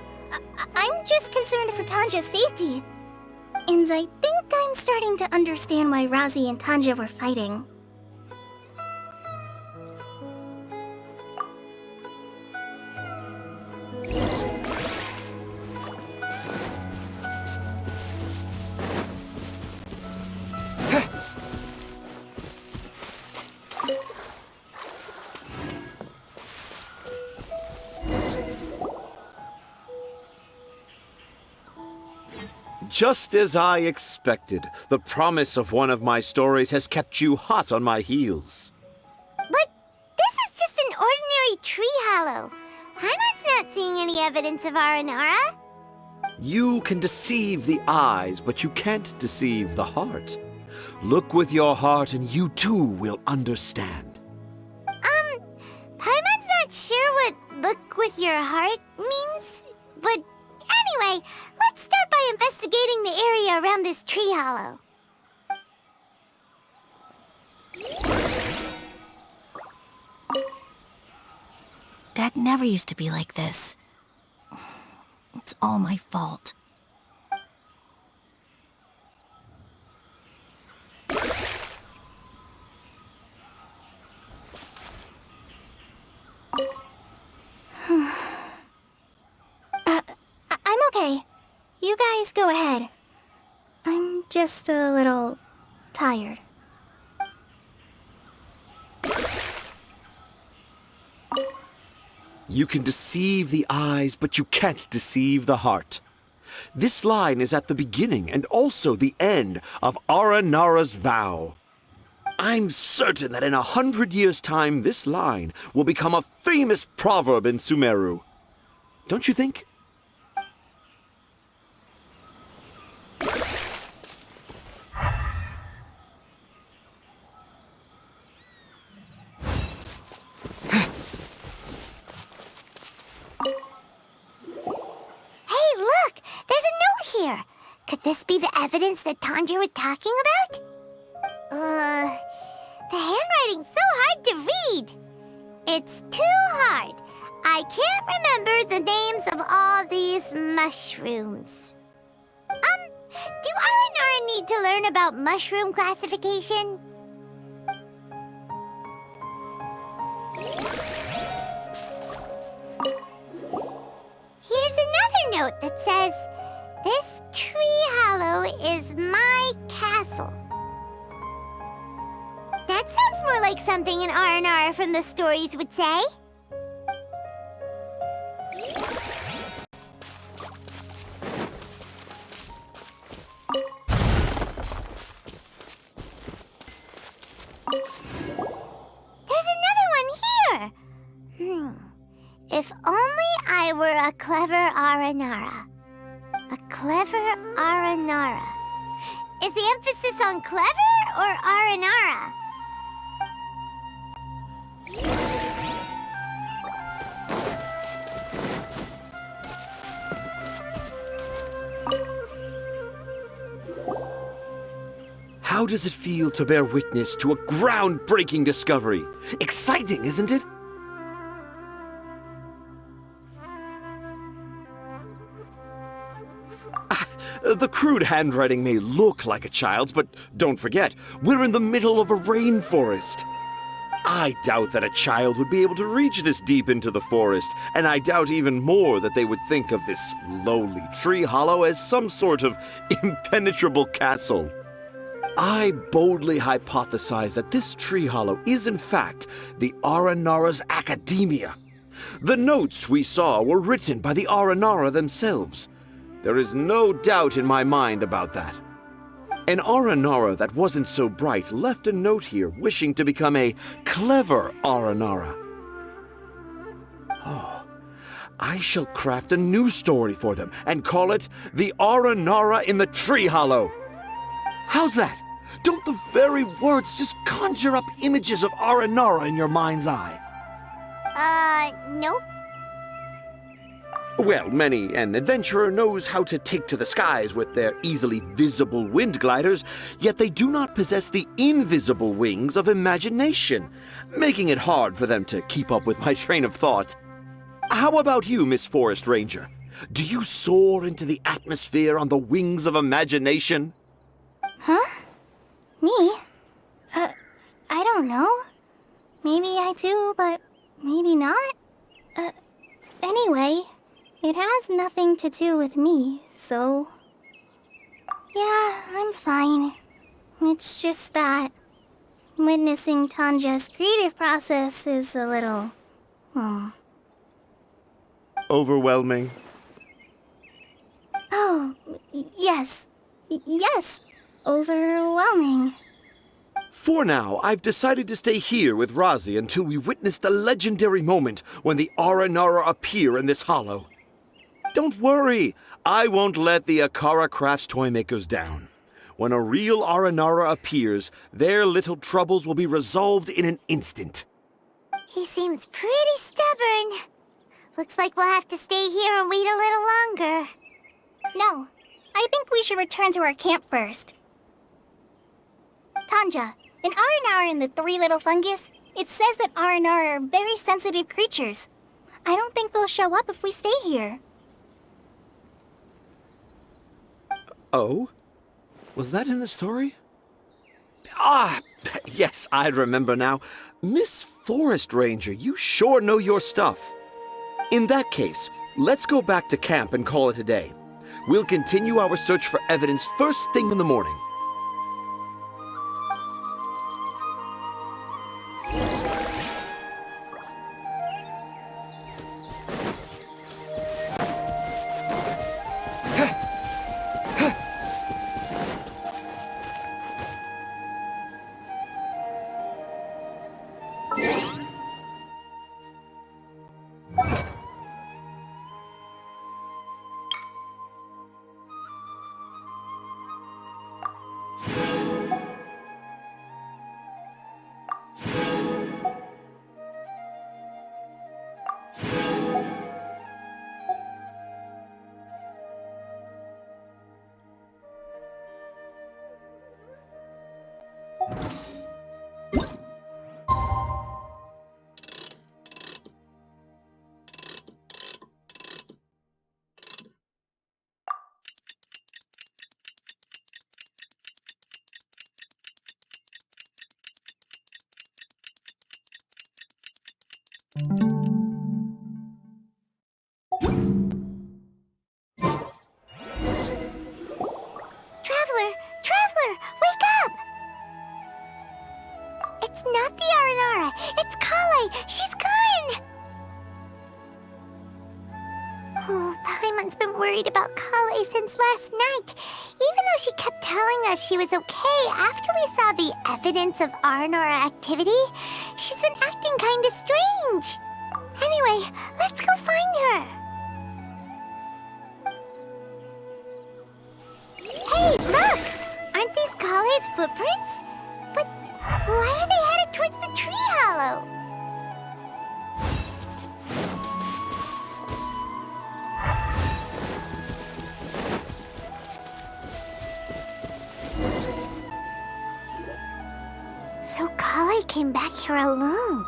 I'm just concerned for Tanja's safety. And I think I'm starting to understand why Razi and Tanja were fighting. Just as I expected, the promise of one of my stories has kept you hot on my heels. But this is just an ordinary tree hollow. Paimon's not seeing any evidence of Aranara. You can deceive the eyes, but you can't deceive the heart. Look with your heart and you too will understand. Paimon's not sure what look with your heart means, but anyway, let's start by investigating the area around this tree hollow. Dad never used to be like this. It's all my fault. I'm okay. You guys go ahead. I'm just a little tired. You can deceive the eyes, but you can't deceive the heart. This line is at the beginning and also the end of Aranara's vow. I'm certain that in 100 years' time, this line will become a famous proverb in Sumeru. Don't you think? Hey, look! There's a note here! Could this be the evidence that Tanja was talking about? The handwriting's so hard to read. It's too hard. I can't remember the names of all these mushrooms. Do Aranara need to learn about mushroom classification? Here's another note that says, "This tree hollow is my castle." That sounds more like something an R&R from the stories would say. There's another one here! If only I were a clever Aranara. A clever Aranara. Is the emphasis on clever or Aranara? How does it feel to bear witness to a groundbreaking discovery? Exciting, isn't it? The crude handwriting may look like a child's, but don't forget, we're in the middle of a rainforest. I doubt that a child would be able to reach this deep into the forest, and I doubt even more that they would think of this lowly tree hollow as some sort of impenetrable castle. I boldly hypothesize that this tree hollow is in fact the Aranara's academia. The notes we saw were written by the Aranara themselves. There is no doubt in my mind about that. An Aranara that wasn't so bright left a note here wishing to become a clever Aranara. Oh, I shall craft a new story for them and call it The Aranara in the Tree Hollow. How's that? Don't the very words just conjure up images of Aranara in your mind's eye? Nope. Well, many an adventurer knows how to take to the skies with their easily visible wind gliders, yet they do not possess the invisible wings of imagination, making it hard for them to keep up with my train of thought. How about you, Miss Forest Ranger? Do you soar into the atmosphere on the wings of imagination? Huh? Me? I don't know. Maybe I do, but maybe not. Anyway, it has nothing to do with me, so... Yeah, I'm fine. It's just that witnessing Tanja's creative process is a little... Overwhelming. Oh, yes. Yes. Overwhelming. For now, I've decided to stay here with Razi until we witness the legendary moment when the Aranara appear in this hollow. Don't worry, I won't let the Akara Crafts toymakers down. When a real Aranara appears, their little troubles will be resolved in an instant. He seems pretty stubborn. Looks like we'll have to stay here and wait a little longer. No, I think we should return to our camp first. Tanja, in Aranara and the Three Little Fungus, it says that Aranara are very sensitive creatures. I don't think they'll show up if we stay here. Oh? Was that in the story? Ah, yes, I remember now. Miss Forest Ranger, you sure know your stuff. In that case, let's go back to camp and call it a day. We'll continue our search for evidence first thing in the morning. Traveler, wake up! It's not the Aranara, it's Kale! She's gone! Oh, Paimon's been worried about Kale since last night. Even though she kept telling us she was okay after we saw the evidence of Aranara activity, she's been acting kinda strange. Anyway, let's go find her. Hey, look! Aren't these Kale's footprints? But why are they headed towards the tree hollow? So Kale came back here alone.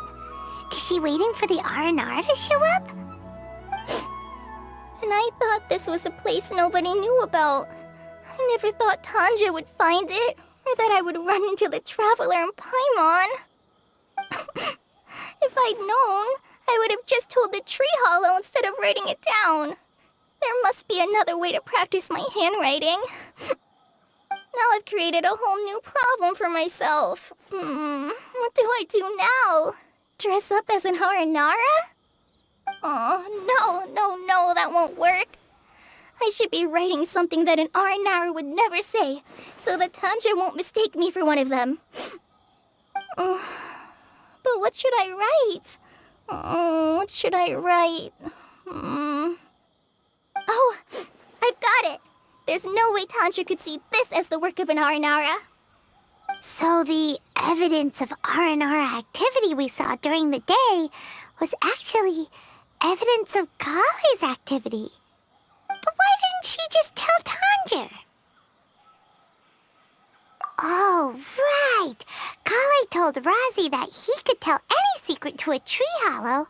Is she waiting for the Aranara to show up? And I thought this was a place nobody knew about. I never thought Tanja would find it, or that I would run into the Traveler and Paimon. If I'd known, I would have just told the tree hollow instead of writing it down. There must be another way to practice my handwriting. Now I've created a whole new problem for myself. What do I do now? Dress up as an Aranara? Oh, no, that won't work. I should be writing something that an Aranara would never say, so that Tanja won't mistake me for one of them. But what should I write? What should I write? Oh, I've got it! There's no way Tanja could see this as the work of an Aranara. So the evidence of Aranara activity we saw during the day was actually evidence of Kale's activity. But why didn't she just tell Tanja? Oh, right. Kale told Razi that he could tell any secret to a tree hollow.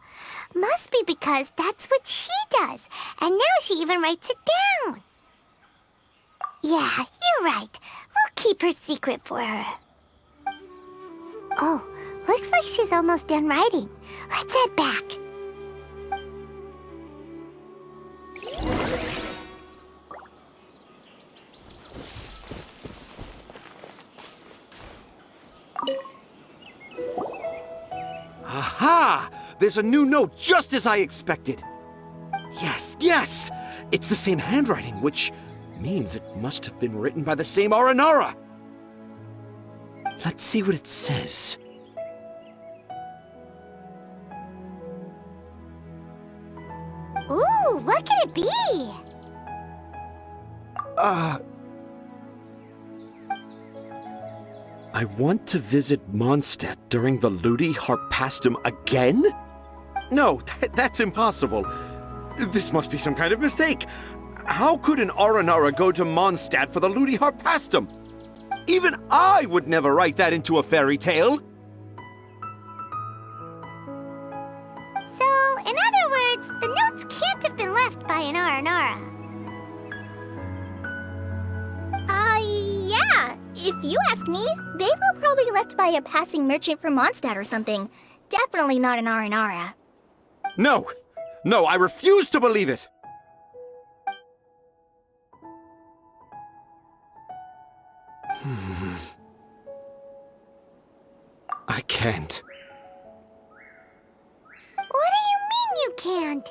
Must be because that's what she does, and now she even writes it down. Yeah, you're right. We'll keep her secret for her. Oh, looks like she's almost done writing. Let's head back. Aha! There's a new note just as I expected. Yes! It's the same handwriting, which means it must have been written by the same Aranara. Let's see what it says. Ooh, what could it be? I want to visit Mondstadt during the Ludi Harpastum again? No, that's impossible. This must be some kind of mistake. How could an Aranara go to Mondstadt for the Ludi Harpastum? Even I would never write that into a fairy tale. So, in other words, the notes can't have been left by an Aranara. Yeah. If you ask me, they were probably left by a passing merchant from Mondstadt or something. Definitely not an Aranara. No, I refuse to believe it. I can't. What do you mean you can't?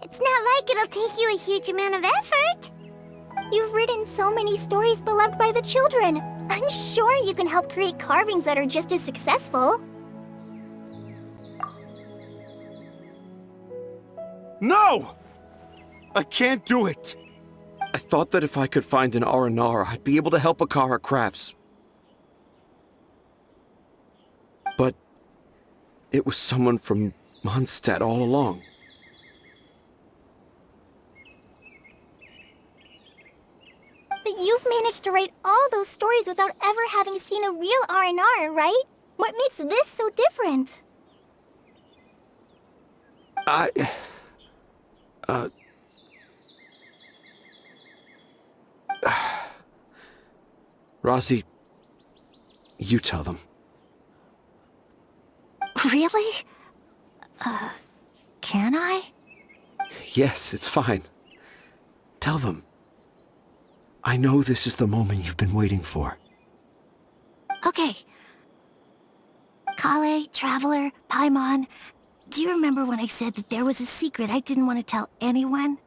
It's not like it'll take you a huge amount of effort. You've written so many stories beloved by the children. I'm sure you can help create carvings that are just as successful. No! I can't do it. I thought that if I could find an Aranara, I'd be able to help Akara Crafts. But it was someone from Mondstadt all along. But you've managed to write all those stories without ever having seen a real Aranara, right? What makes this so different? Razi, you tell them. Really? Can I? Yes, it's fine. Tell them. I know this is the moment you've been waiting for. Okay. Kale, Traveler, Paimon, do you remember when I said that there was a secret I didn't want to tell anyone?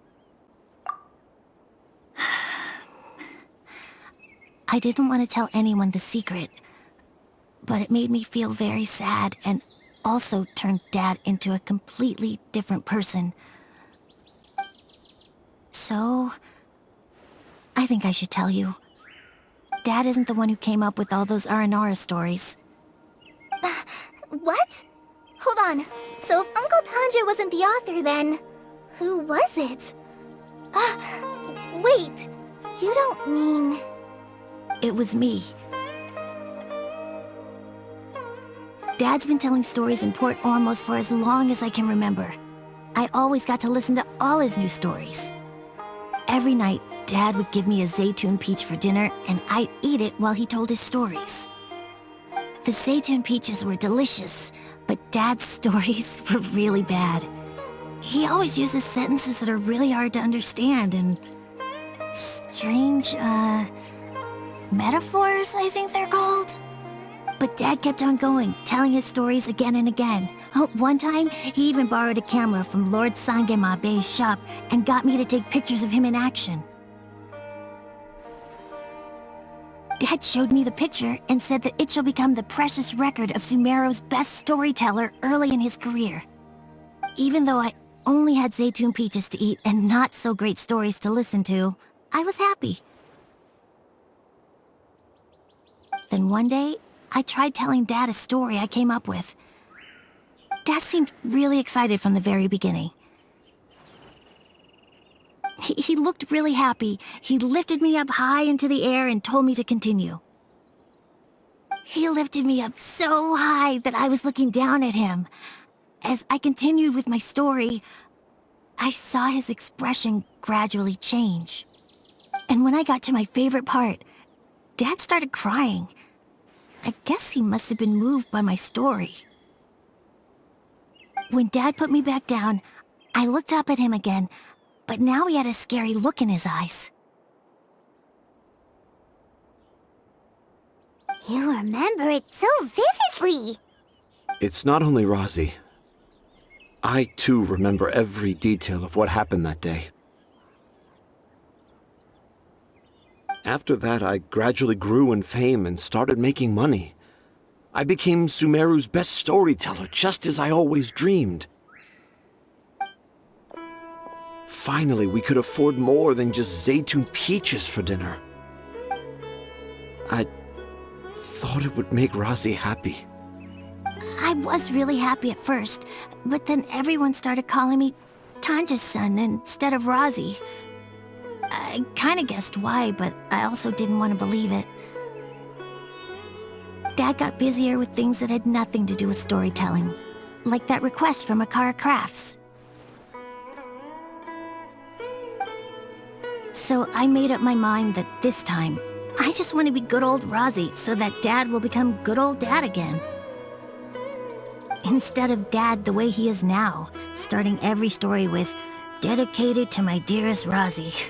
I didn't want to tell anyone the secret, but it made me feel very sad and also turned Dad into a completely different person. So, I think I should tell you. Dad isn't the one who came up with all those Aranara stories. What? Hold on. So if Uncle Tanja wasn't the author, then who was it? Wait. You don't mean... It was me. Dad's been telling stories in Port Ormos for as long as I can remember. I always got to listen to all his new stories. Every night, Dad would give me a Zaytun peach for dinner, and I'd eat it while he told his stories. The Zaytun peaches were delicious, but Dad's stories were really bad. He always uses sentences that are really hard to understand and strange, metaphors, I think they're called. But Dad kept on going, telling his stories again and again. Oh, one time, he even borrowed a camera from Lord Sangema Bey's shop and got me to take pictures of him in action. Dad showed me the picture and said that it shall become the precious record of Sumeru's best storyteller early in his career. Even though I only had Zaytun peaches to eat and not so great stories to listen to, I was happy. Then one day, I tried telling Dad a story I came up with. Dad seemed really excited from the very beginning. He looked really happy. He lifted me up high into the air and told me to continue. He lifted me up so high that I was looking down at him. As I continued with my story, I saw his expression gradually change. And when I got to my favorite part, Dad started crying. I guess he must have been moved by my story. When Dad put me back down, I looked up at him again, but now he had a scary look in his eyes. You remember it so vividly. It's not only Razi. I, too, remember every detail of what happened that day. After that, I gradually grew in fame and started making money. I became Sumeru's best storyteller, just as I always dreamed. Finally, we could afford more than just Zaytun peaches for dinner. I thought it would make Razi happy. I was really happy at first, but then everyone started calling me Tanja's son instead of Razi. I kinda guessed why, but I also didn't want to believe it. Dad got busier with things that had nothing to do with storytelling, like that request from Akara Crafts. So I made up my mind that this time, I just want to be good old Razi so that Dad will become good old Dad again. Instead of Dad the way he is now, starting every story with, "Dedicated to my dearest Razi."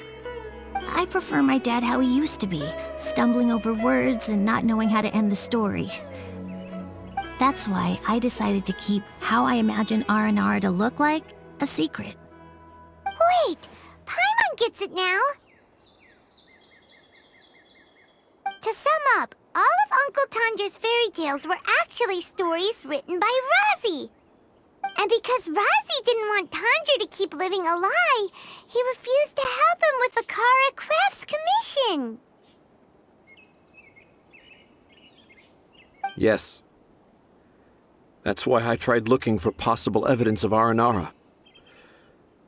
I prefer my dad how he used to be, stumbling over words and not knowing how to end the story. That's why I decided to keep how I imagine Aranara to look like a secret. Wait, Paimon gets it now. To sum up, all of Uncle Tanja's fairy tales were actually stories written by Razi. And because Razi didn't want Tanja to keep living a lie, he refused to help him with the Akara Crafts commission. Yes. That's why I tried looking for possible evidence of Aranara.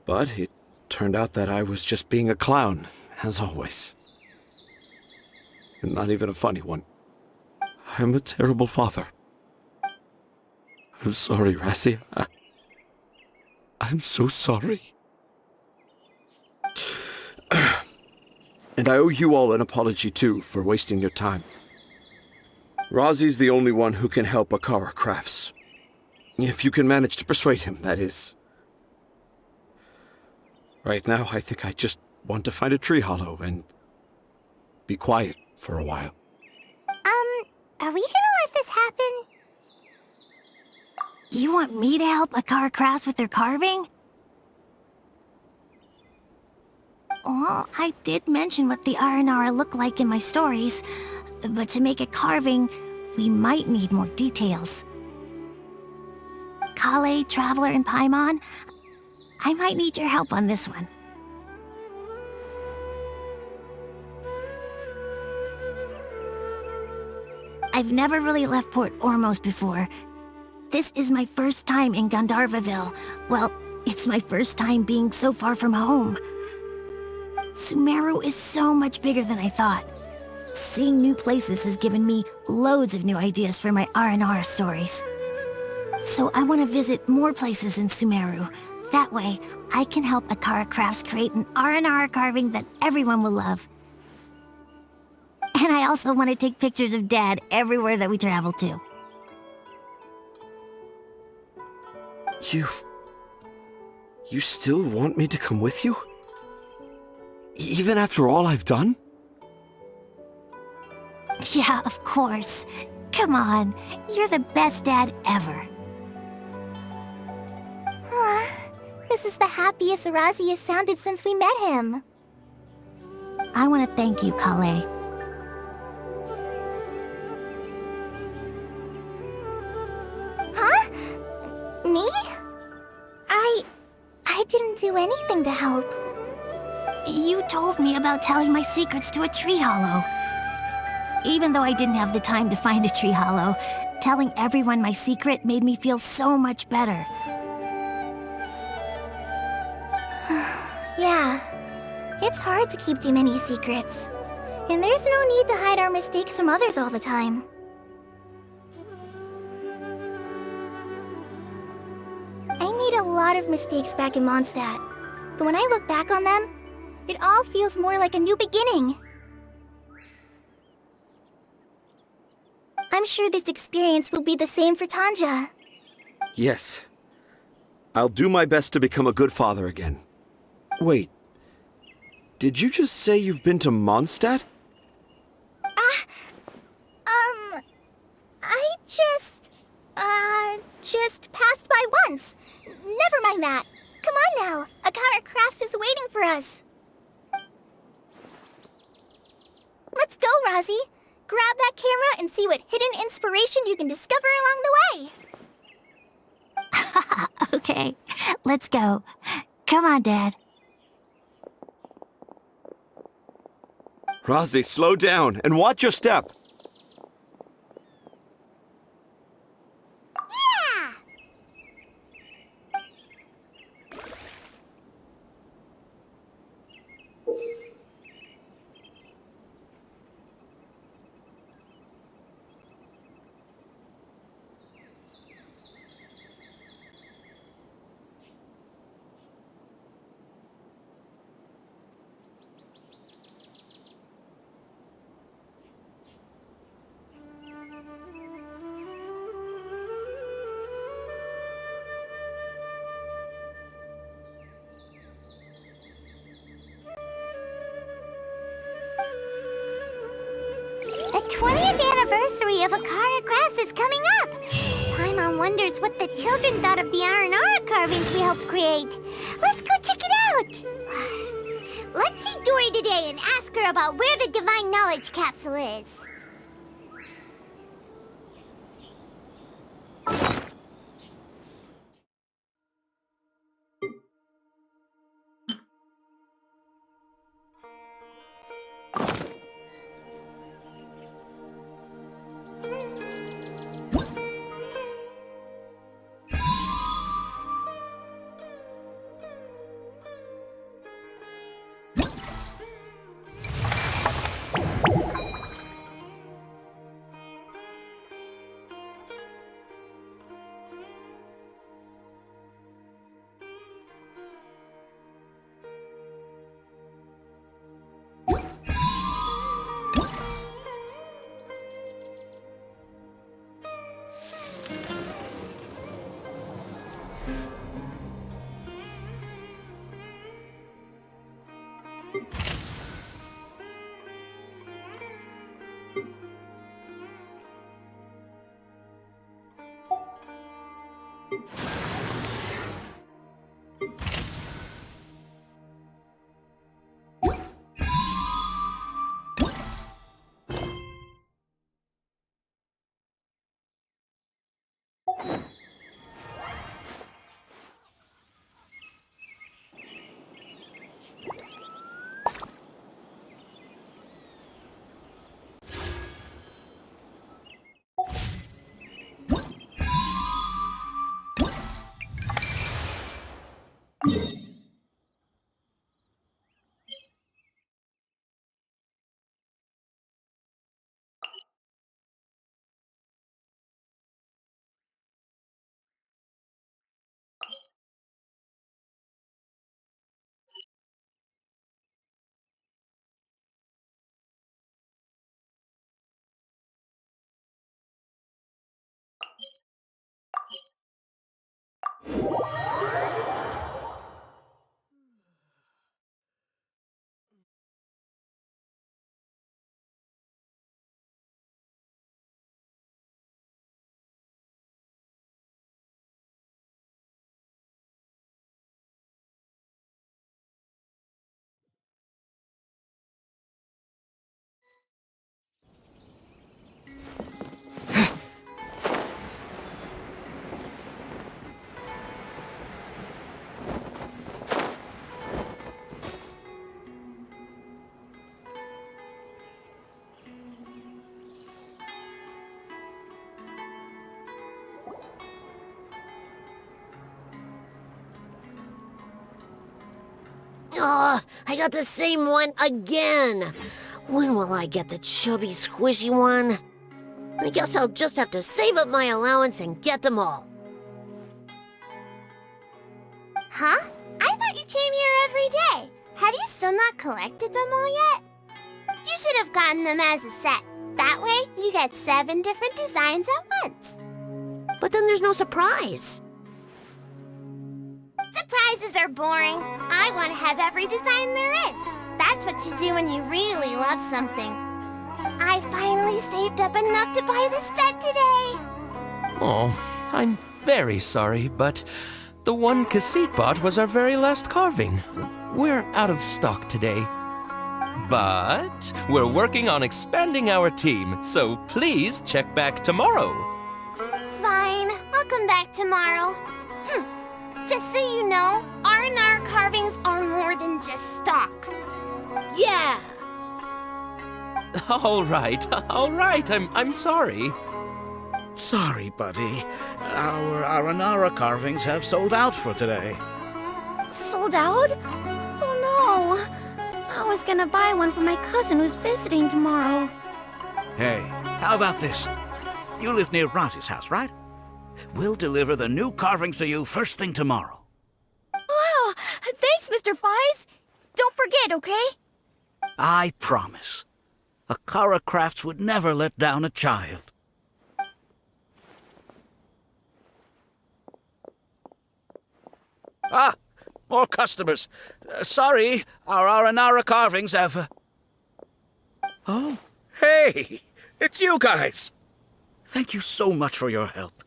But it turned out that I was just being a clown, as always. And not even a funny one. I'm a terrible father. I'm sorry, Razi. I'm so sorry. And I owe you all an apology, too, for wasting your time. Razi's the only one who can help Akara Crafts. If you can manage to persuade him, that is. Right now, I think I just want to find a tree hollow and be quiet for a while. Are we gonna let this happen? You want me to help Akara Crafts with their carving? Well, I did mention what the Aranara look like in my stories, but to make a carving, we might need more details. Kale, Traveler, and Paimon, I might need your help on this one. I've never really left Port Ormos before. This is my first time in Gandharvaville. Well, it's my first time being so far from home. Sumeru is so much bigger than I thought. Seeing new places has given me loads of new ideas for my Aranara stories. So I want to visit more places in Sumeru. That way, I can help Akara Crafts create an Aranara carving that everyone will love. And I also want to take pictures of Dad everywhere that we travel to. You still want me to come with you? Even after all I've done? Yeah, of course. Come on, you're the best dad ever. This is the happiest Arazi has sounded since we met him. I want to thank you, Kale. Huh? Me? I didn't do anything to help. You told me about telling my secrets to a tree hollow. Even though I didn't have the time to find a tree hollow, telling everyone my secret made me feel so much better. Yeah, it's hard to keep too many secrets. And there's no need to hide our mistakes from others all the time. I made a lot of mistakes back in Mondstadt, but when I look back on them, it all feels more like a new beginning. I'm sure this experience will be the same for Tanja. Yes. I'll do my best to become a good father again. Wait. Did you just say you've been to Mondstadt? I just passed by once. Never mind that. Come on now. Akara Crafts is waiting for us. Let's go, Razi. Grab that camera and see what hidden inspiration you can discover along the way. Okay, let's go. Come on, Dad. Razi, slow down and watch your step. Yeah! The 20th anniversary of Akara Crafts is coming up! Paimon wonders what the children thought of the Aranara carvings we helped create. Let's go check it out! Let's see Dory today and ask her about where the Divine Knowledge Capsule is. I got the same one again. When will I get the chubby, squishy one? I guess I'll just have to save up my allowance and get them all. Huh? I thought you came here every day. Have you still not collected them all yet? You should have gotten them as a set. That way, you get 7 different designs at once. But then there's no surprise. Surprises are boring. I want to have every design there is. That's what you do when you really love something. I finally saved up enough to buy the set today. Oh, I'm very sorry, but the one Cassit bought was our very last carving. We're out of stock today. But we're working on expanding our team, so please check back tomorrow. Fine, I'll come back tomorrow. Just so you know, R&R carvings are more than just stock. Yeah! All right. I'm sorry. Sorry, buddy. Our Aranara carvings have sold out for today. Sold out? Oh no. I was gonna buy one for my cousin who's visiting tomorrow. Hey, how about this? You live near Rossi's house, right? We'll deliver the new carvings to you first thing tomorrow. Wow! Thanks, Mr. Fies! Don't forget, okay? I promise. Akara Crafts would never let down a child. Ah! More customers. Sorry, our Aranara carvings have... Oh, hey! It's you guys! Thank you so much for your help.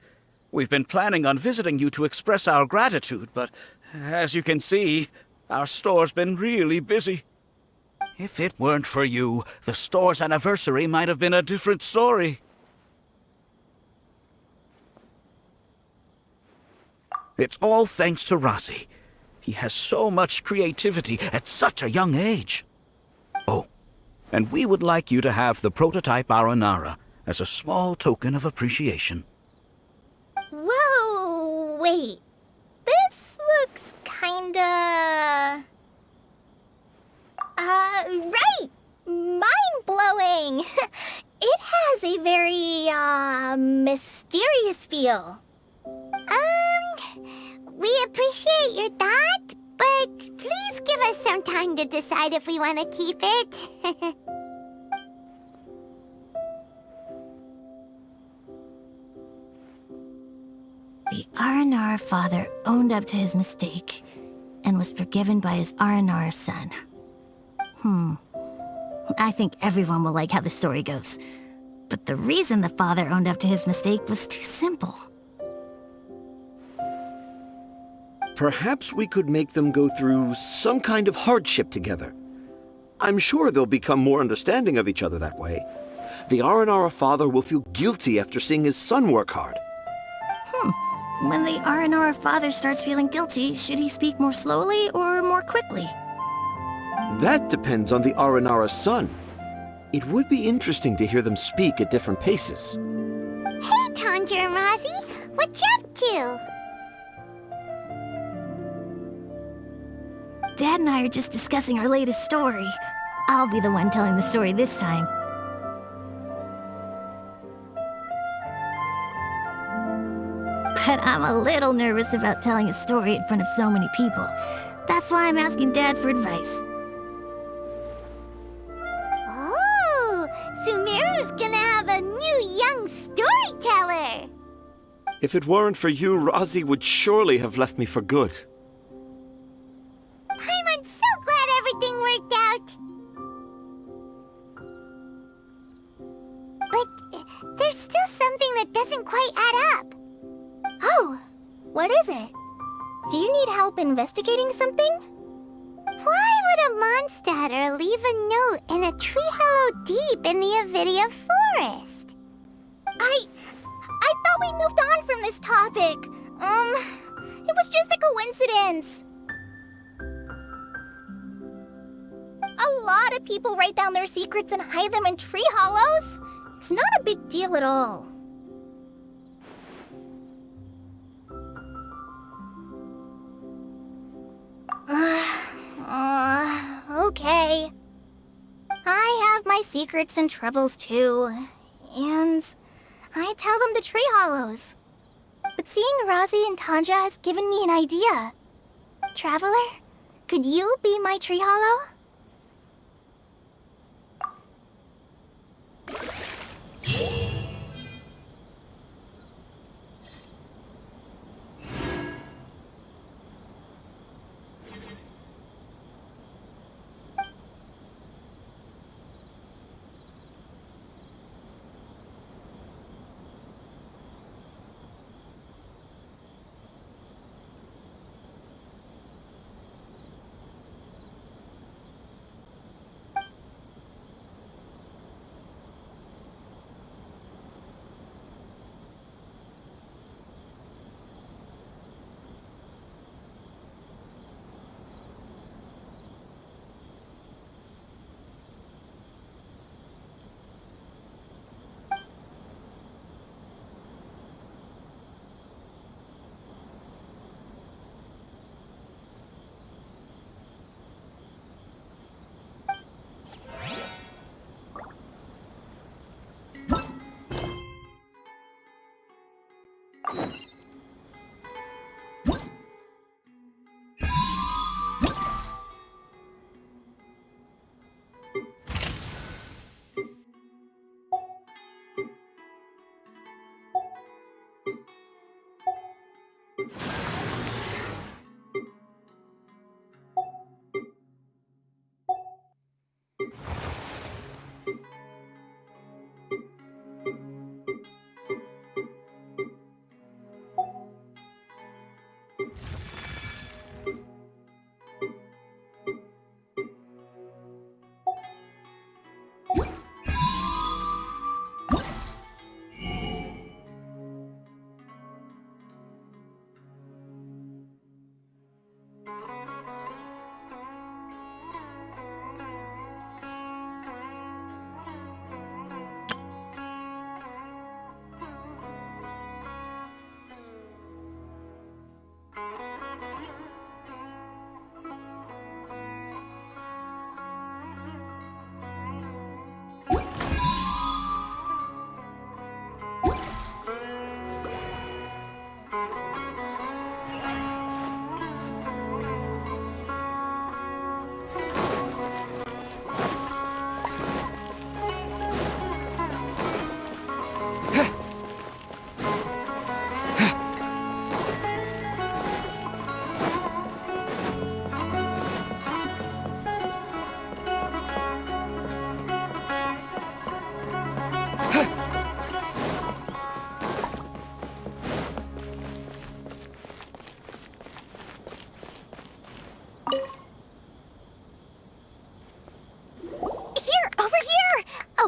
We've been planning on visiting you to express our gratitude, but as you can see, our store's been really busy. If it weren't for you, the store's anniversary might have been a different story. It's all thanks to Rossi. He has so much creativity at such a young age. Oh, and we would like you to have the prototype Aranara as a small token of appreciation. Whoa, wait. This looks kinda... right! Mind-blowing! It has a very, mysterious feel. We appreciate your thought, but please give us some time to decide if we want to keep it. The Aranara father owned up to his mistake and was forgiven by his Aranara son. I think everyone will like how the story goes. But the reason the father owned up to his mistake was too simple. Perhaps we could make them go through some kind of hardship together. I'm sure they'll become more understanding of each other that way. The Aranara father will feel guilty after seeing his son work hard. When the Aranara father starts feeling guilty, should he speak more slowly or more quickly? That depends on the Aranara son. It would be interesting to hear them speak at different paces. Hey, Tanja and Rosie, what you up to? Dad and I are just discussing our latest story. I'll be the one telling the story this time. But I'm a little nervous about telling a story in front of so many people. That's why I'm asking Dad for advice. Oh, Sumeru's gonna have a new young storyteller. If it weren't for you, Razi would surely have left me for good. I'm so glad everything worked out. But there's still something that doesn't quite add up. Oh, what is it? Do you need help investigating something? Why would a Mondstatter leave a note in a tree hollow deep in the Avidia forest? I thought we moved on from this topic. It was just a coincidence. A lot of people write down their secrets and hide them in tree hollows. It's not a big deal at all. Okay. I have my secrets and troubles too. And I tell them to tree hollows. But seeing Razi and Tanja has given me an idea. Traveler, could you be my tree hollow?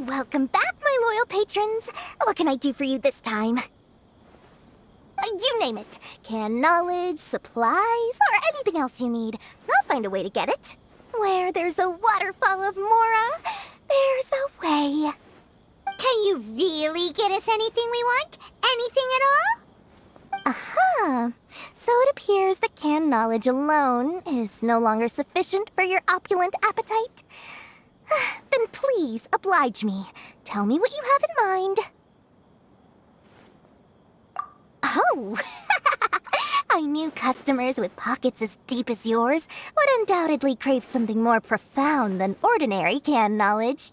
Welcome back, my loyal patrons. What can I do for you this time? You name it. Canned knowledge, supplies, or anything else you need. I'll find a way to get it. Where there's a waterfall of Mora, there's a way. Can you really get us anything we want? Anything at all? Aha! So it appears that canned knowledge alone is no longer sufficient for your opulent appetite. Then please, oblige me. Tell me what you have in mind. Oh! I knew customers with pockets as deep as yours would undoubtedly crave something more profound than ordinary canned knowledge.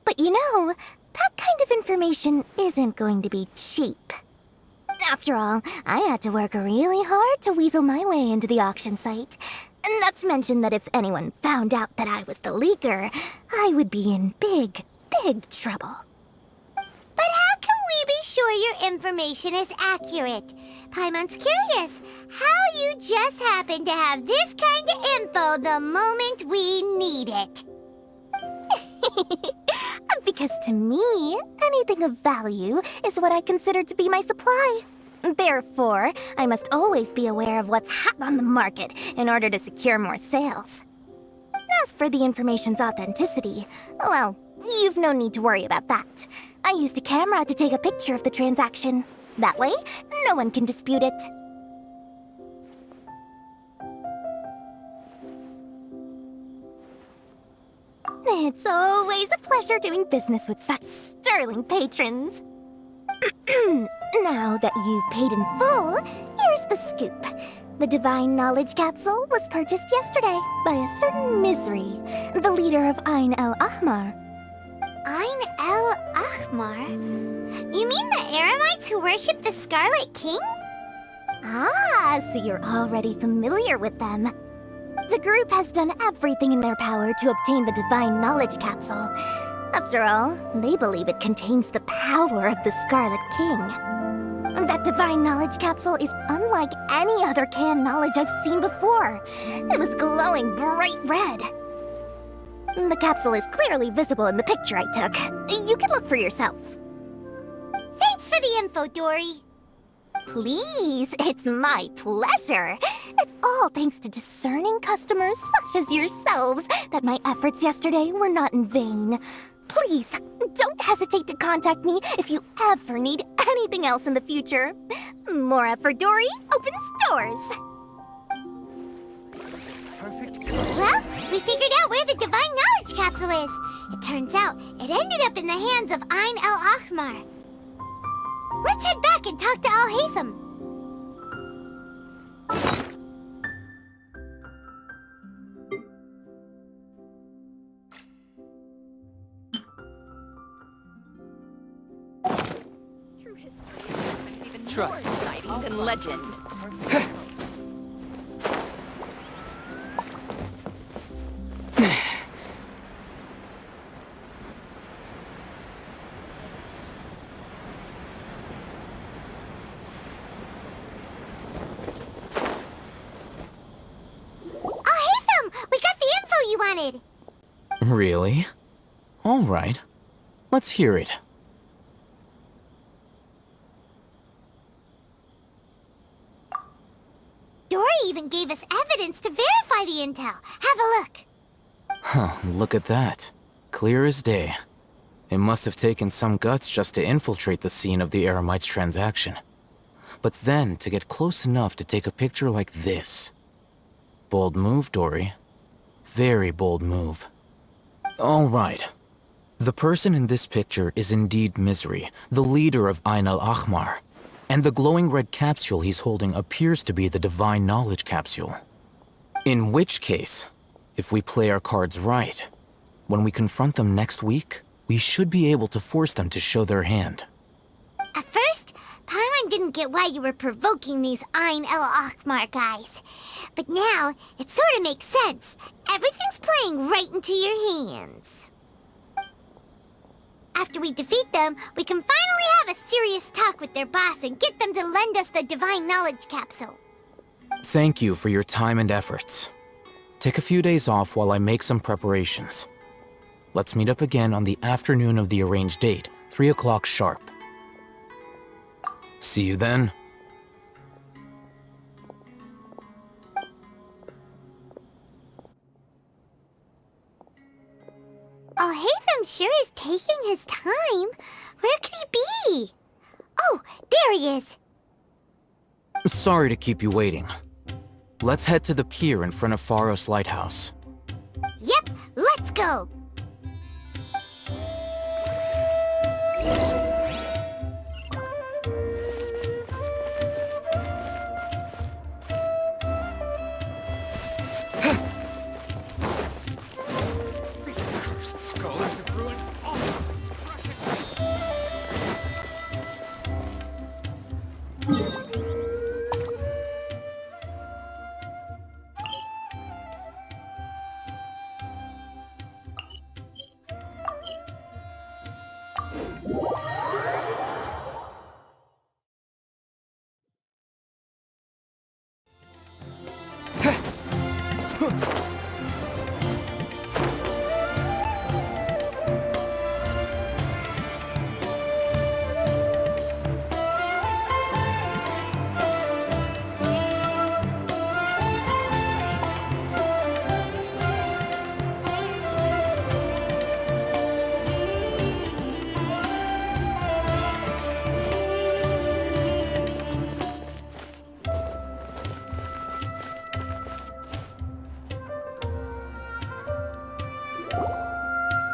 But you know, that kind of information isn't going to be cheap. After all, I had to work really hard to weasel my way into the auction site. Not to mention that if anyone found out that I was the leaker, I would be in big, big trouble. But how can we be sure your information is accurate? Paimon's curious how you just happen to have this kind of info the moment we need it. Because to me, anything of value is what I consider to be my supply. Therefore, I must always be aware of what's hot on the market in order to secure more sales. As for the information's authenticity, well, you've no need to worry about that. I used a camera to take a picture of the transaction. That way, no one can dispute it. It's always a pleasure doing business with such sterling patrons. Now that you've paid in full, here's the scoop. The Divine Knowledge Capsule was purchased yesterday by a certain Misery, the leader of Ain el-Ahmar. Ain el-Ahmar? You mean the Eremites who worship the Scarlet King? Ah, so you're already familiar with them. The group has done everything in their power to obtain the Divine Knowledge Capsule. After all, they believe it contains the power of the Scarlet King. That Divine Knowledge Capsule is unlike any other canned knowledge I've seen before. It was glowing bright red. The capsule is clearly visible in the picture I took. You can look for yourself. Thanks for the info, Dory. Please, it's my pleasure. It's all thanks to discerning customers such as yourselves that my efforts yesterday were not in vain. Please, don't hesitate to contact me if you ever need anything else in the future. More effort, Dory, opens doors. Perfect. Well, we figured out where the Divine Knowledge Capsule is. It turns out it ended up in the hands of Ain el-Ahmar. Let's head back and talk to Al-Haytham. True history is sometimes even Trust me. more exciting than legend. Really? All right. Let's hear it. Dory even gave us evidence to verify the intel. Have a look. Huh, look at that. Clear as day. It must have taken some guts just to infiltrate the scene of the Eremites transaction. But then to get close enough to take a picture like this. Bold move, Dory. Very bold move. All right. The person in this picture is indeed Misery, the leader of Ain el-Ahmar. And the glowing red capsule he's holding appears to be the Divine Knowledge Capsule. In which case, if we play our cards right, when we confront them next week, we should be able to force them to show their hand. At first, Paimon didn't get why you were provoking these Ain el-Ahmar guys. But now, it sort of makes sense. Everything's playing right into your hands. After we defeat them, we can finally have a serious talk with their boss and get them to lend us the Divine Knowledge Capsule. Thank you for your time and efforts. Take a few days off while I make some preparations. Let's meet up again on the afternoon of the arranged date, 3 o'clock sharp. See you then. Al-Haytham sure is taking his time. Where could he be? Oh, there he is. Sorry to keep you waiting. Let's head to the pier in front of Pharos Lighthouse. Yep, let's go. These cursed scholars have ruined all the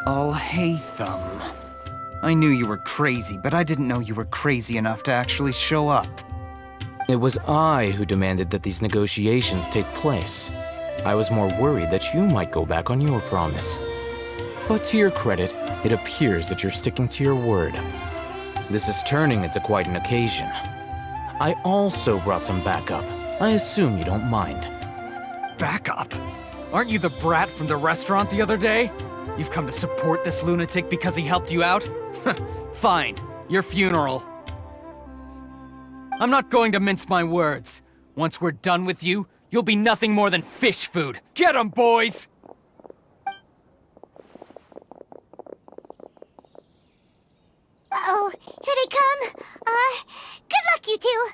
Alhaitham. I knew you were crazy, but I didn't know you were crazy enough to actually show up. It was I who demanded that these negotiations take place. I was more worried that you might go back on your promise. But to your credit, it appears that you're sticking to your word. This is turning into quite an occasion. I also brought some backup. I assume you don't mind. Backup? Aren't you the brat from the restaurant the other day? You've come to support this lunatic because he helped you out? Fine, your funeral. I'm not going to mince my words. Once we're done with you, you'll be nothing more than fish food. Get 'em, boys! Uh-oh, here they come. Good luck, you two.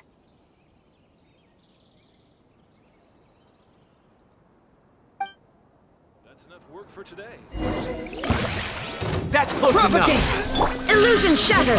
That's enough work for today. That's close enough. Illusion shattered!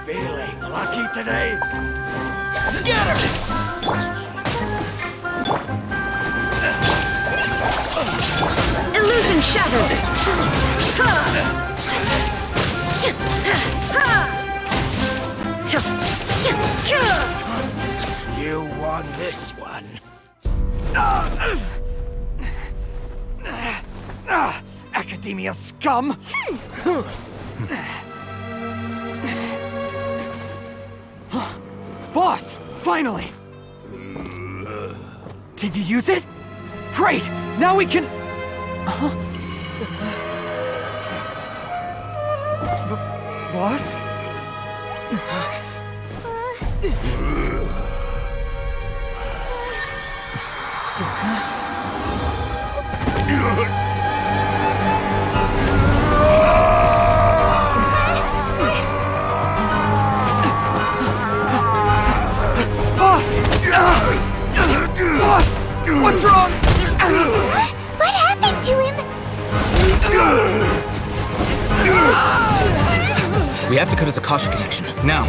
Feeling lucky today? Scatter! Illusion shattered! You won this one. Academia scum! Boss! Finally! Did you use it? Great! Now we can... Boss? Boss! What's wrong? What happened to him? We have to cut his Akasha connection, now.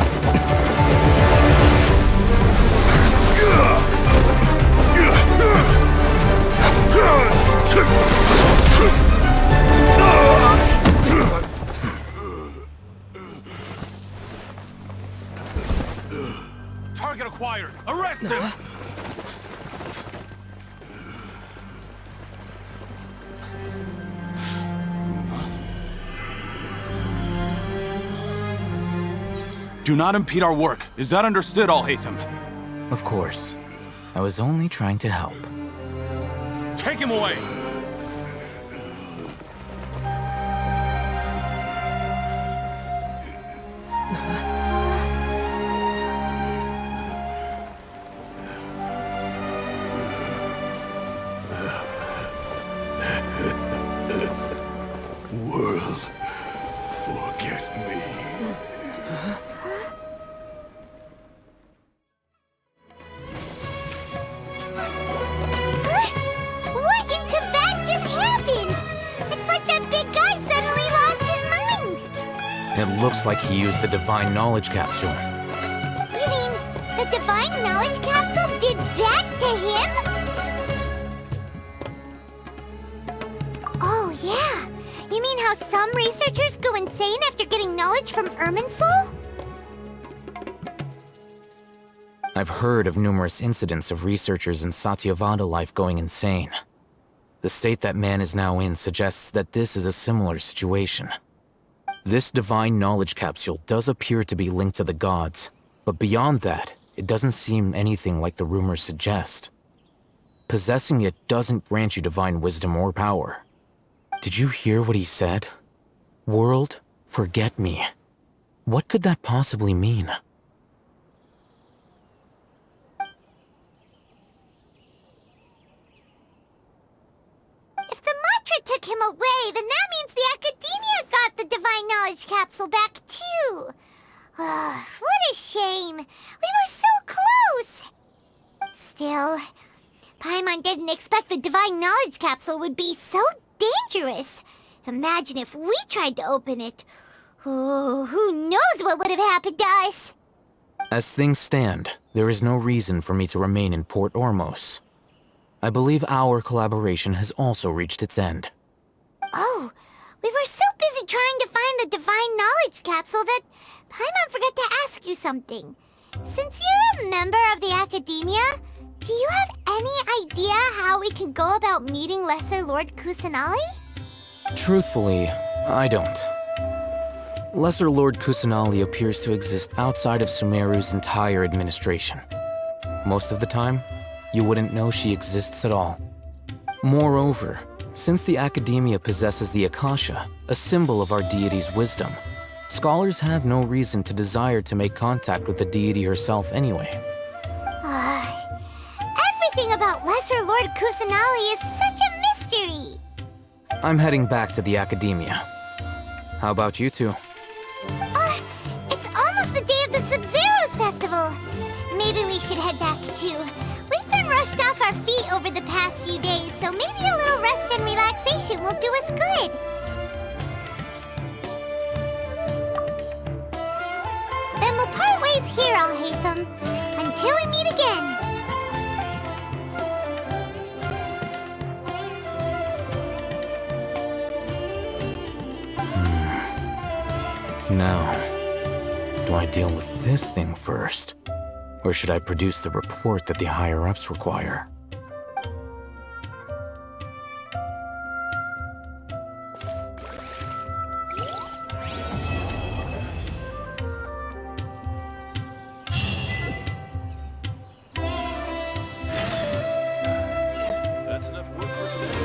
Target acquired. Arrest him. Do not impede our work. Is that understood, Alhaitham? Of course. I was only trying to help. Take him away! World, forget me. What in Tibet just happened? It's like that big guy suddenly lost his mind. It looks like he used the Divine Knowledge Capsule. You mean the Divine Knowledge Capsule did that to him? Oh, You mean how some researchers go insane after getting knowledge from Irminsul? I've heard of numerous incidents of researchers in Satyavada life going insane. The state that man is now in suggests that this is a similar situation. This divine knowledge capsule does appear to be linked to the gods, but beyond that, it doesn't seem anything like the rumors suggest. Possessing it doesn't grant you divine wisdom or power. Did you hear what he said? World, forget me. What could that possibly mean? If the mantra took him away, then that means the Academia got the divine knowledge capsule back too. What a shame. We were so close. Still, Paimon didn't expect the divine knowledge capsule would be so dangerous. Imagine if we tried to open it. Oh, who knows what would have happened to us? As things stand, there is no reason for me to remain in Port Ormos. I believe our collaboration has also reached its end. Oh, we were so busy trying to find the divine knowledge capsule that Paimon forgot to ask you something. Since you're a member of the Academia, do you have any idea how we can go about meeting Lesser Lord Kusanali? Truthfully, I don't. Lesser Lord Kusanali appears to exist outside of Sumeru's entire administration. Most of the time, you wouldn't know she exists at all. Moreover, since the Academia possesses the Akasha, a symbol of our deity's wisdom, scholars have no reason to desire to make contact with the deity herself anyway. Everything about Lesser Lord Kusanali is such a mystery! I'm heading back to the Academia. How about you two? It's almost the day of the Sub-Zeros Festival. Maybe we should head back too. We've been rushed off our feet over the past few days, so maybe a little rest and relaxation will do us good. Then we'll part ways here, Al-Haytham, until we meet again. Now, do I deal with this thing first? Or should I produce the report that the higher-ups require? That's enough work for today.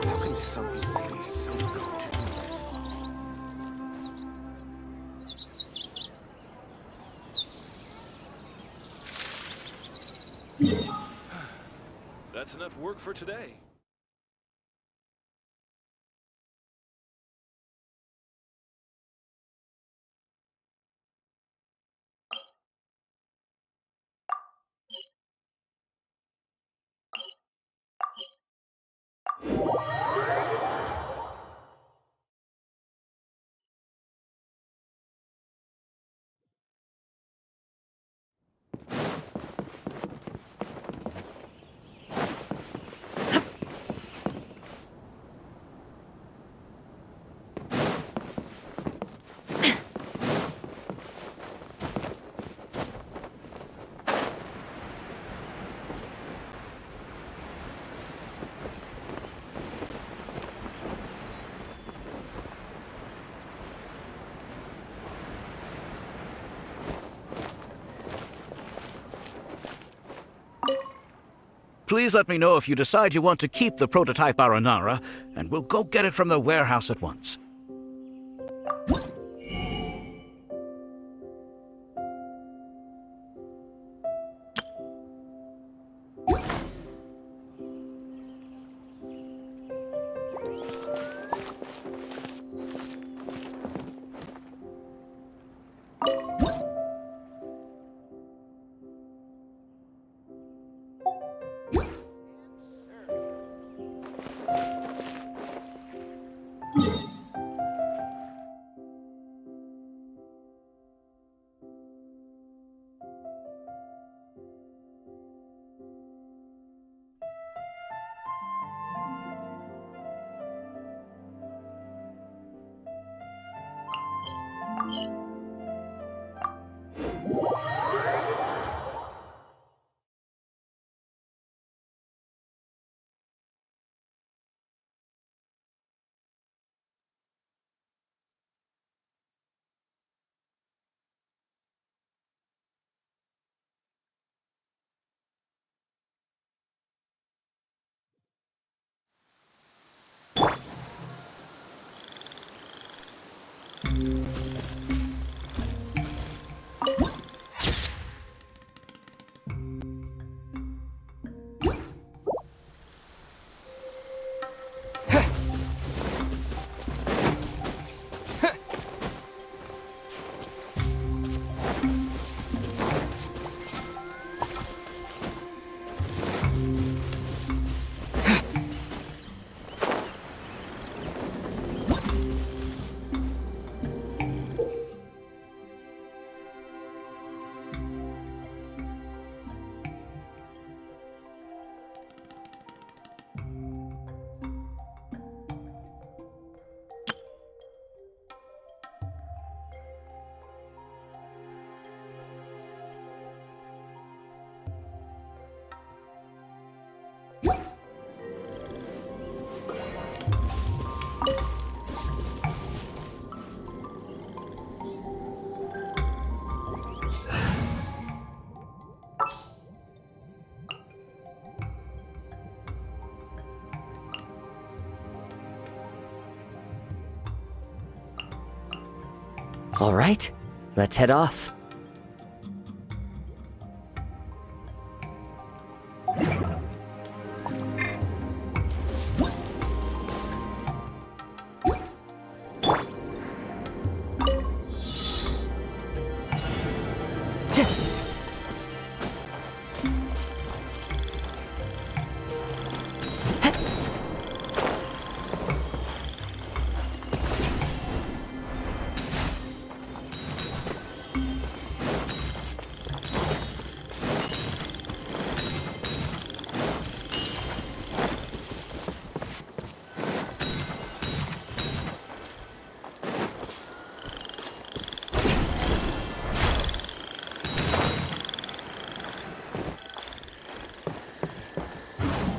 How can something be so good to That's enough work for today. Please let me know if you decide you want to keep the prototype Aranara, and we'll go get it from the warehouse at once. All right, let's head off.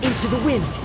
Into the wind!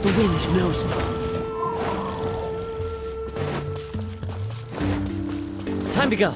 The wind knows me. Time to go.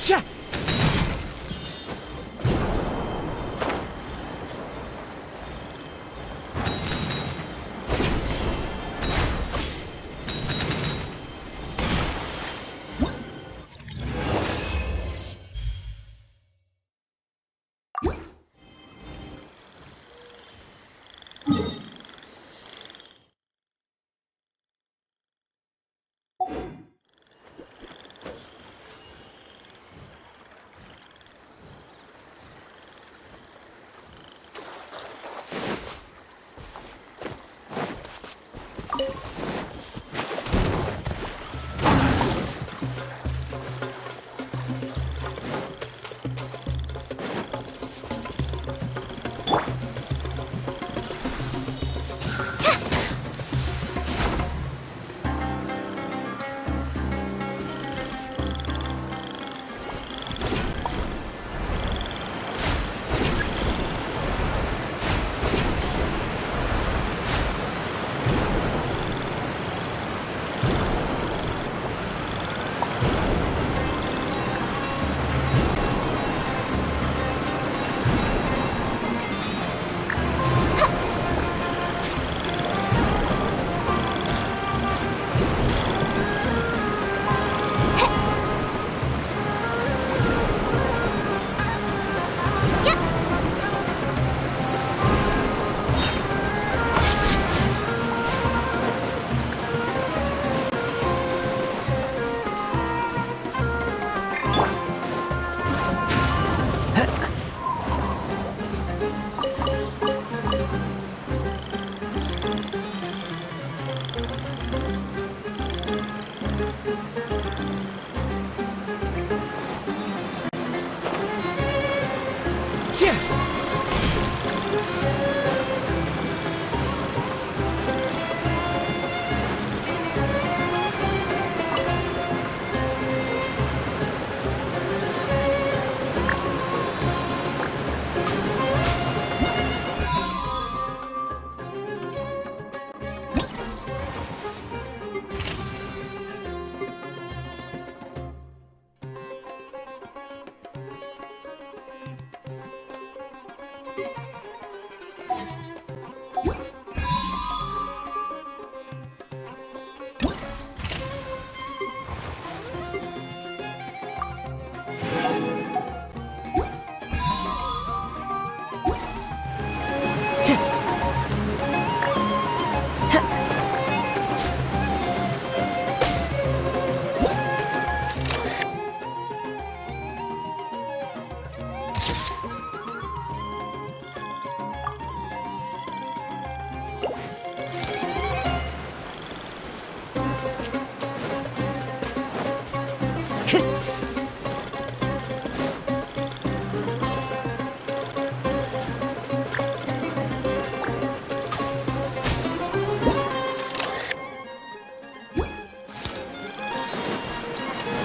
Yeah.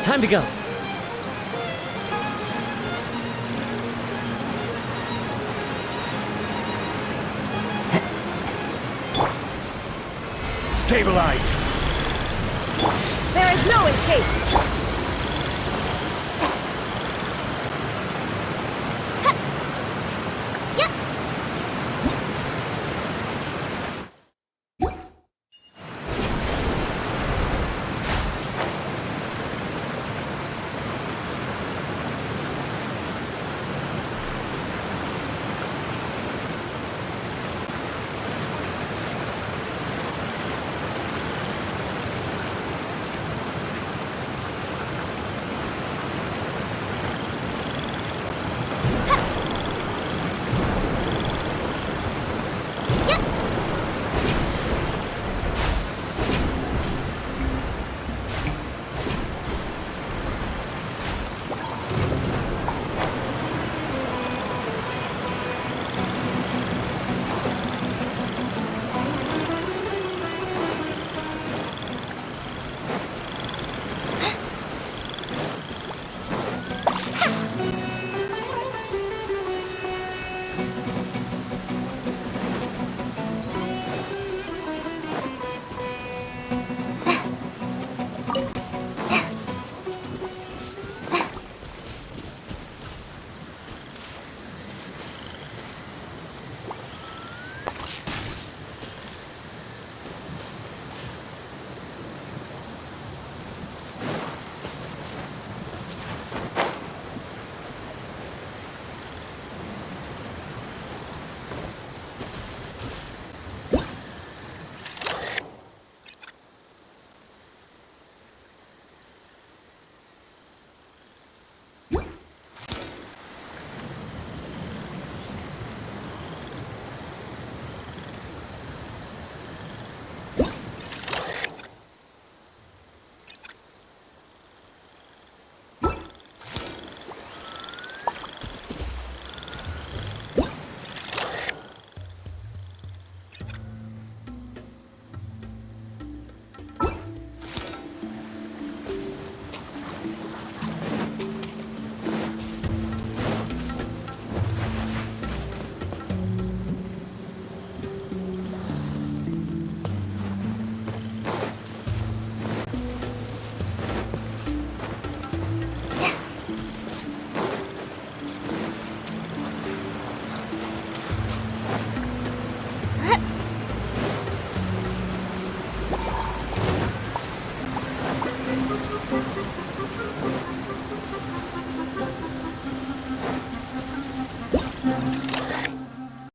Time to go. Stabilize! There is no escape!